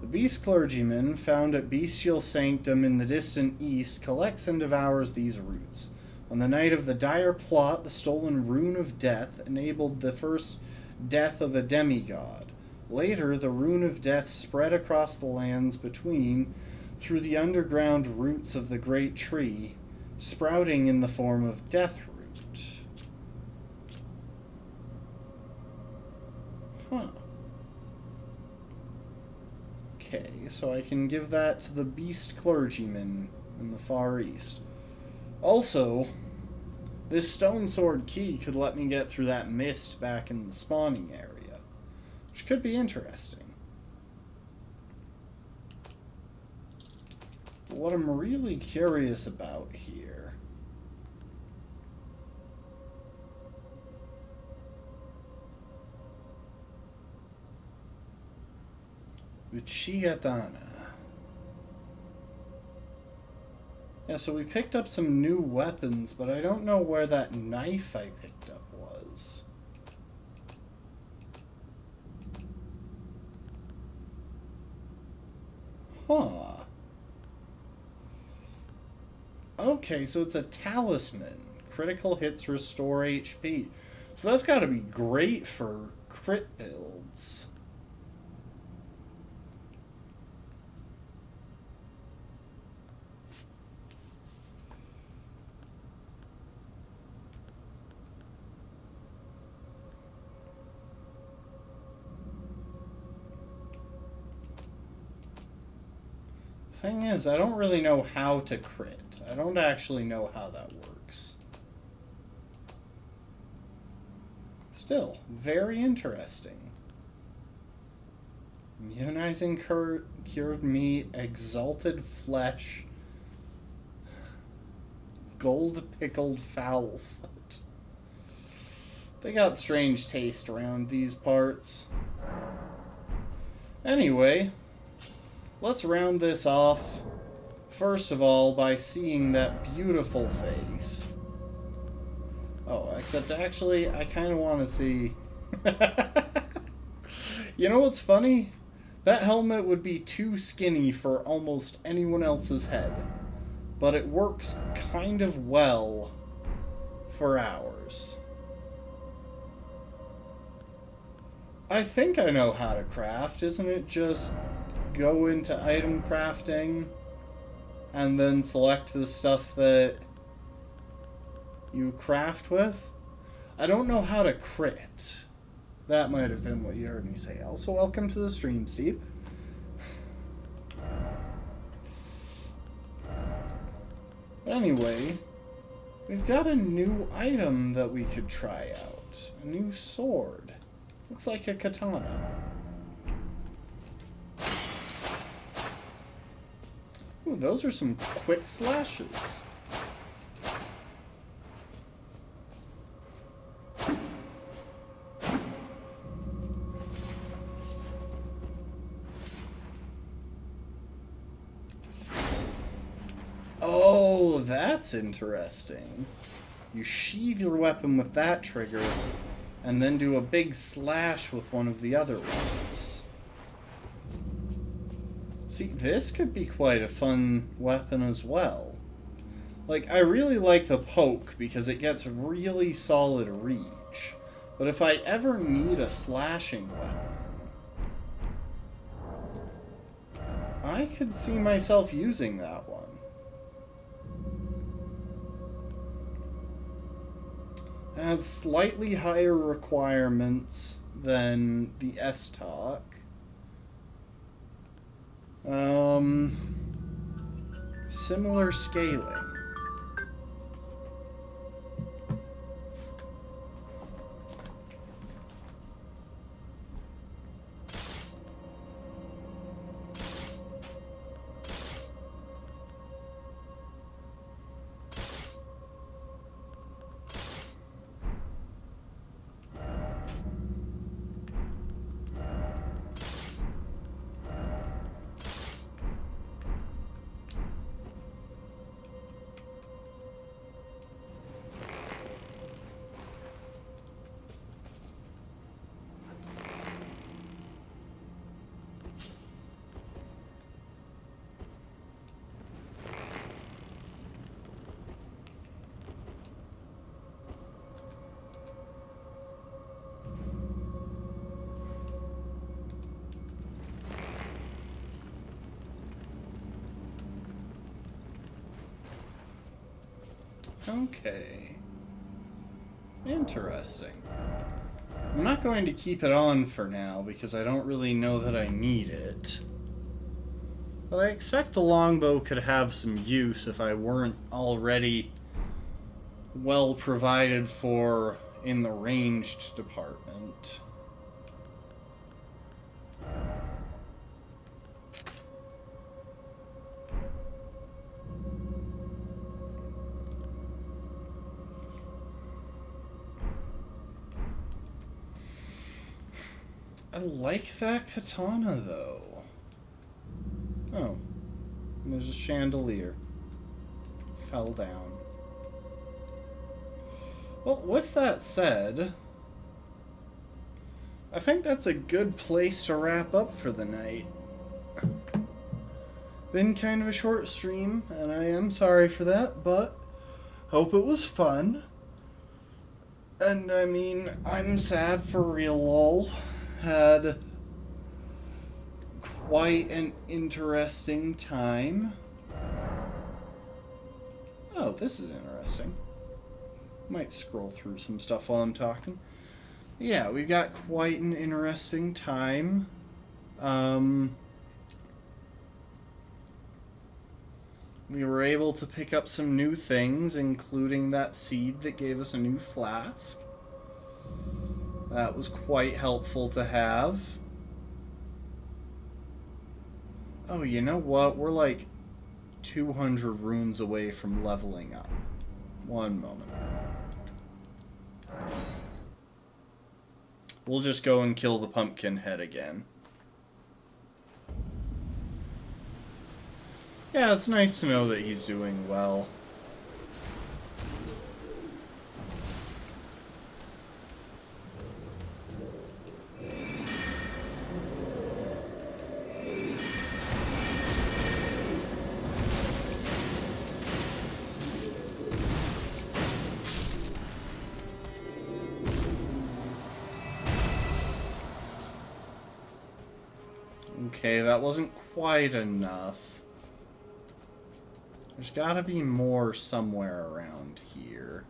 The beast clergyman, found at Bestial Sanctum in the distant east, collects and devours these roots. On the night of the dire plot, the stolen Rune of Death enabled the first death of a demigod. Later, the Rune of Death spread across the lands between through the underground roots of the great tree, sprouting in the form of Death Root. Huh. Okay, so I can give that to the beast clergyman in the Far East. Also, this stone sword key could let me get through that mist back in the spawning area, which could be interesting. But what I'm really curious about here Uchigatana. Yeah, so we picked up some new weapons, but I don't know where that knife I picked up was. Huh. Okay, so it's a talisman. Critical hits restore HP. So that's got to be great for crit builds. Thing is, I don't really know how to crit. I don't actually know how that works. Still, very interesting. Immunizing cured meat, exalted flesh, gold pickled fowl foot. They got strange taste around these parts. Anyway, let's round this off, first of all, by seeing that beautiful face. Oh, except actually, I kind of want to see... You know what's funny? That helmet would be too skinny for almost anyone else's head. But it works kind of well for ours. I think I know how to craft, isn't it just... go into item crafting and then select the stuff that you craft with? I don't know how to crit. That might have been what you heard me say. Also, welcome to the stream, Steve. Anyway, we've got a new item that we could try out. A new sword. Looks like a katana. Ooh, those are some quick slashes. that's interesting. You sheathe your weapon with that trigger, and then do a big slash with one of the other ones. See, this could be quite a fun weapon as well. Like, I really like the poke because it gets really solid reach. But if I ever need a slashing weapon, I could see myself using that one. It has slightly higher requirements than the S-Talk. Similar scaling. Okay. Interesting. I'm not going to keep it on for now because I don't really know that I need it. But I expect the longbow could have some use if I weren't already well provided for in the ranged department. I like that katana, though. Oh. And there's a chandelier. Fell down. Well, with that said, I think that's a good place to wrap up for the night. Been kind of a short stream, and I am sorry for that, but hope it was fun. And, I mean, I'm sad for real, lol. Had quite an interesting time. Oh, this is interesting. Might scroll through some stuff while I'm talking. Yeah, we've got quite an interesting time. We were able to pick up some new things, including that seed that gave us a new flask. That was quite helpful to have. Oh, you know what? We're like 200 runes away from leveling up. One moment. We'll just go and kill the pumpkin head again. Yeah, it's nice to know that he's doing well. Okay, that wasn't quite enough. There's gotta be more somewhere around here.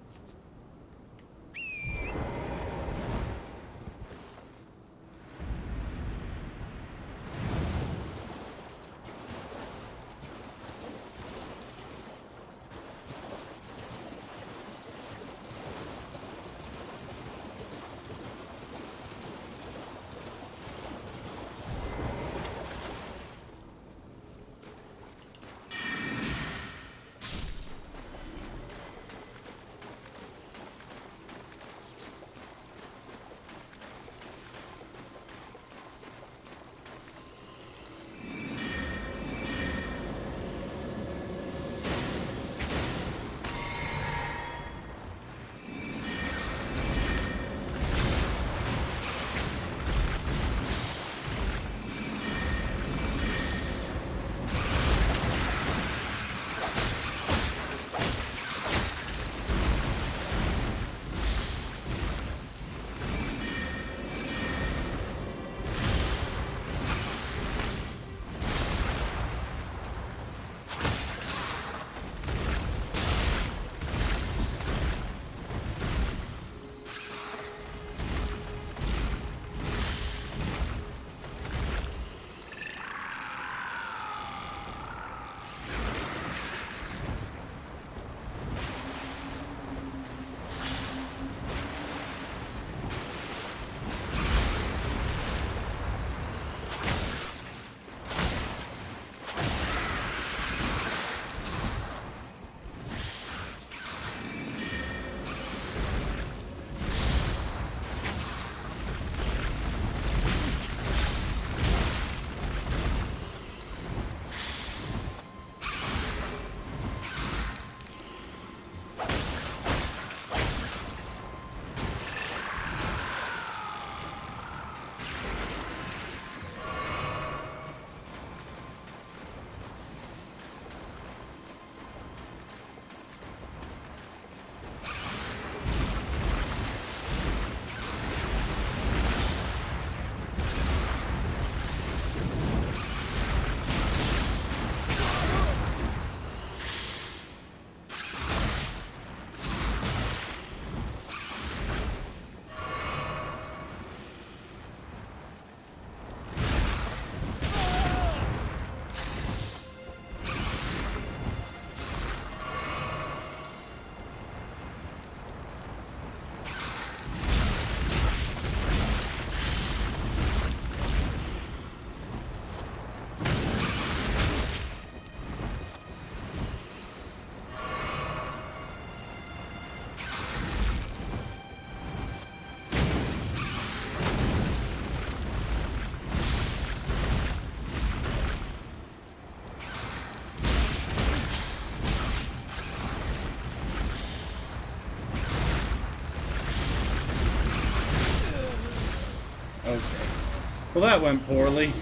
Well, that went poorly.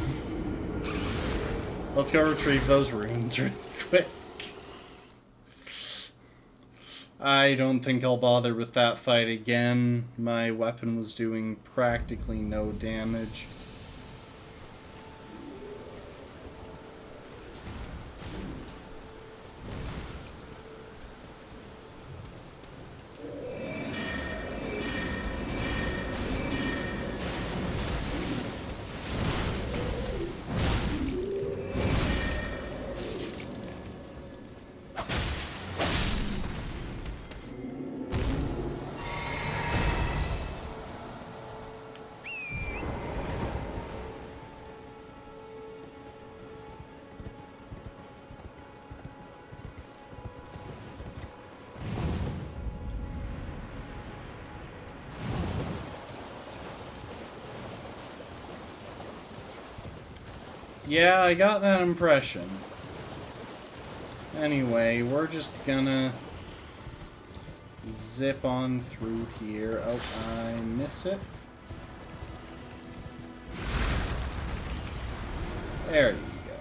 Let's go retrieve those runes really quick. I don't think I'll bother with that fight again. My weapon was doing practically no damage. Yeah, I got that impression. Anyway, we're just gonna zip on through here. Oh, I missed it. There you go.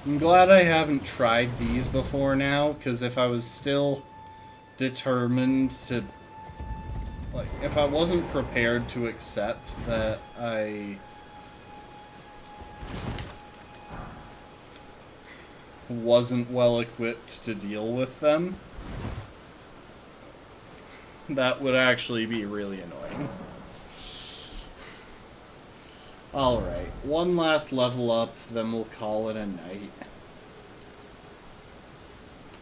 I'm glad I haven't tried these before now, because if I was still determined to, like, if I wasn't prepared to accept that I wasn't well equipped to deal with them, that would actually be really annoying. Alright, one last level up, then we'll call it a night.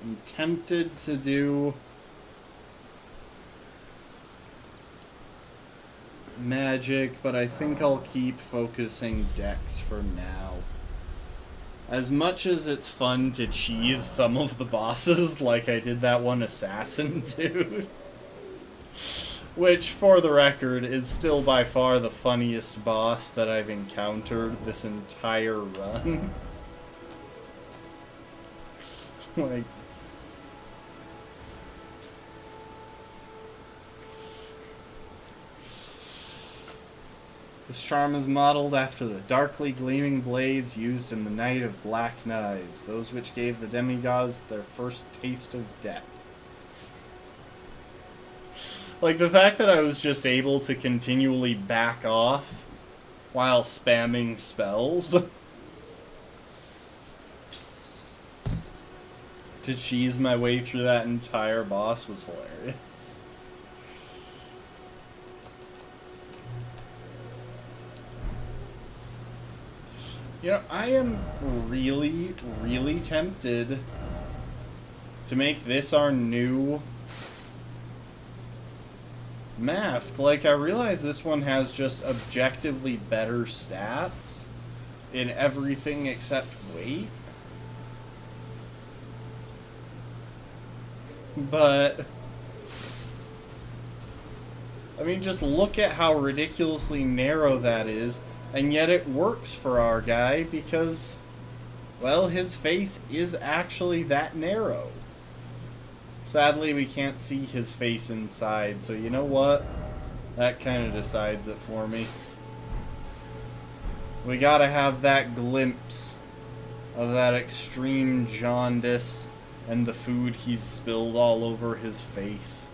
I'm tempted to do magic, but I think I'll keep focusing dex for now. As much as it's fun to cheese some of the bosses, like I did that one assassin dude, which, for the record, is still by far the funniest boss that I've encountered this entire run. Like, this charm is modeled after the darkly gleaming blades used in the Night of Black Knives, those which gave the demigods their first taste of death. Like, the fact that I was just able to continually back off while spamming spells to cheese my way through that entire boss was hilarious. You know, I am really, really tempted to make this our new mask. Like, I realize this one has just objectively better stats in everything except weight. But I mean, just look at how ridiculously narrow that is, and yet it works for our guy because, well, his face is actually that narrow. Sadly, we can't see his face inside, so you know what? That kind of decides it for me. We gotta have that glimpse of that extreme jaundice and the food he's spilled all over his face.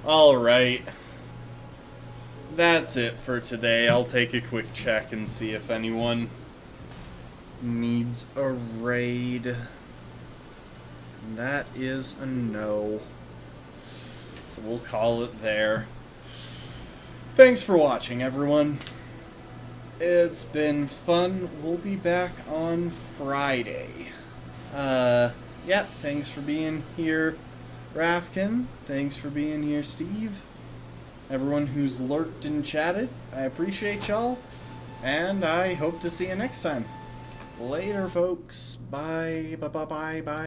Alright. That's it for today. I'll take a quick check and see if anyone needs a raid. And that is a no. So we'll call it there. Thanks for watching, everyone. It's been fun. We'll be back on Friday. Yeah, thanks for being here, Rafkin. Thanks for being here, Steve. Everyone who's lurked and chatted, I appreciate y'all. And I hope to see you next time. Later, folks. Bye. Bye. Bye. Bye. Bye.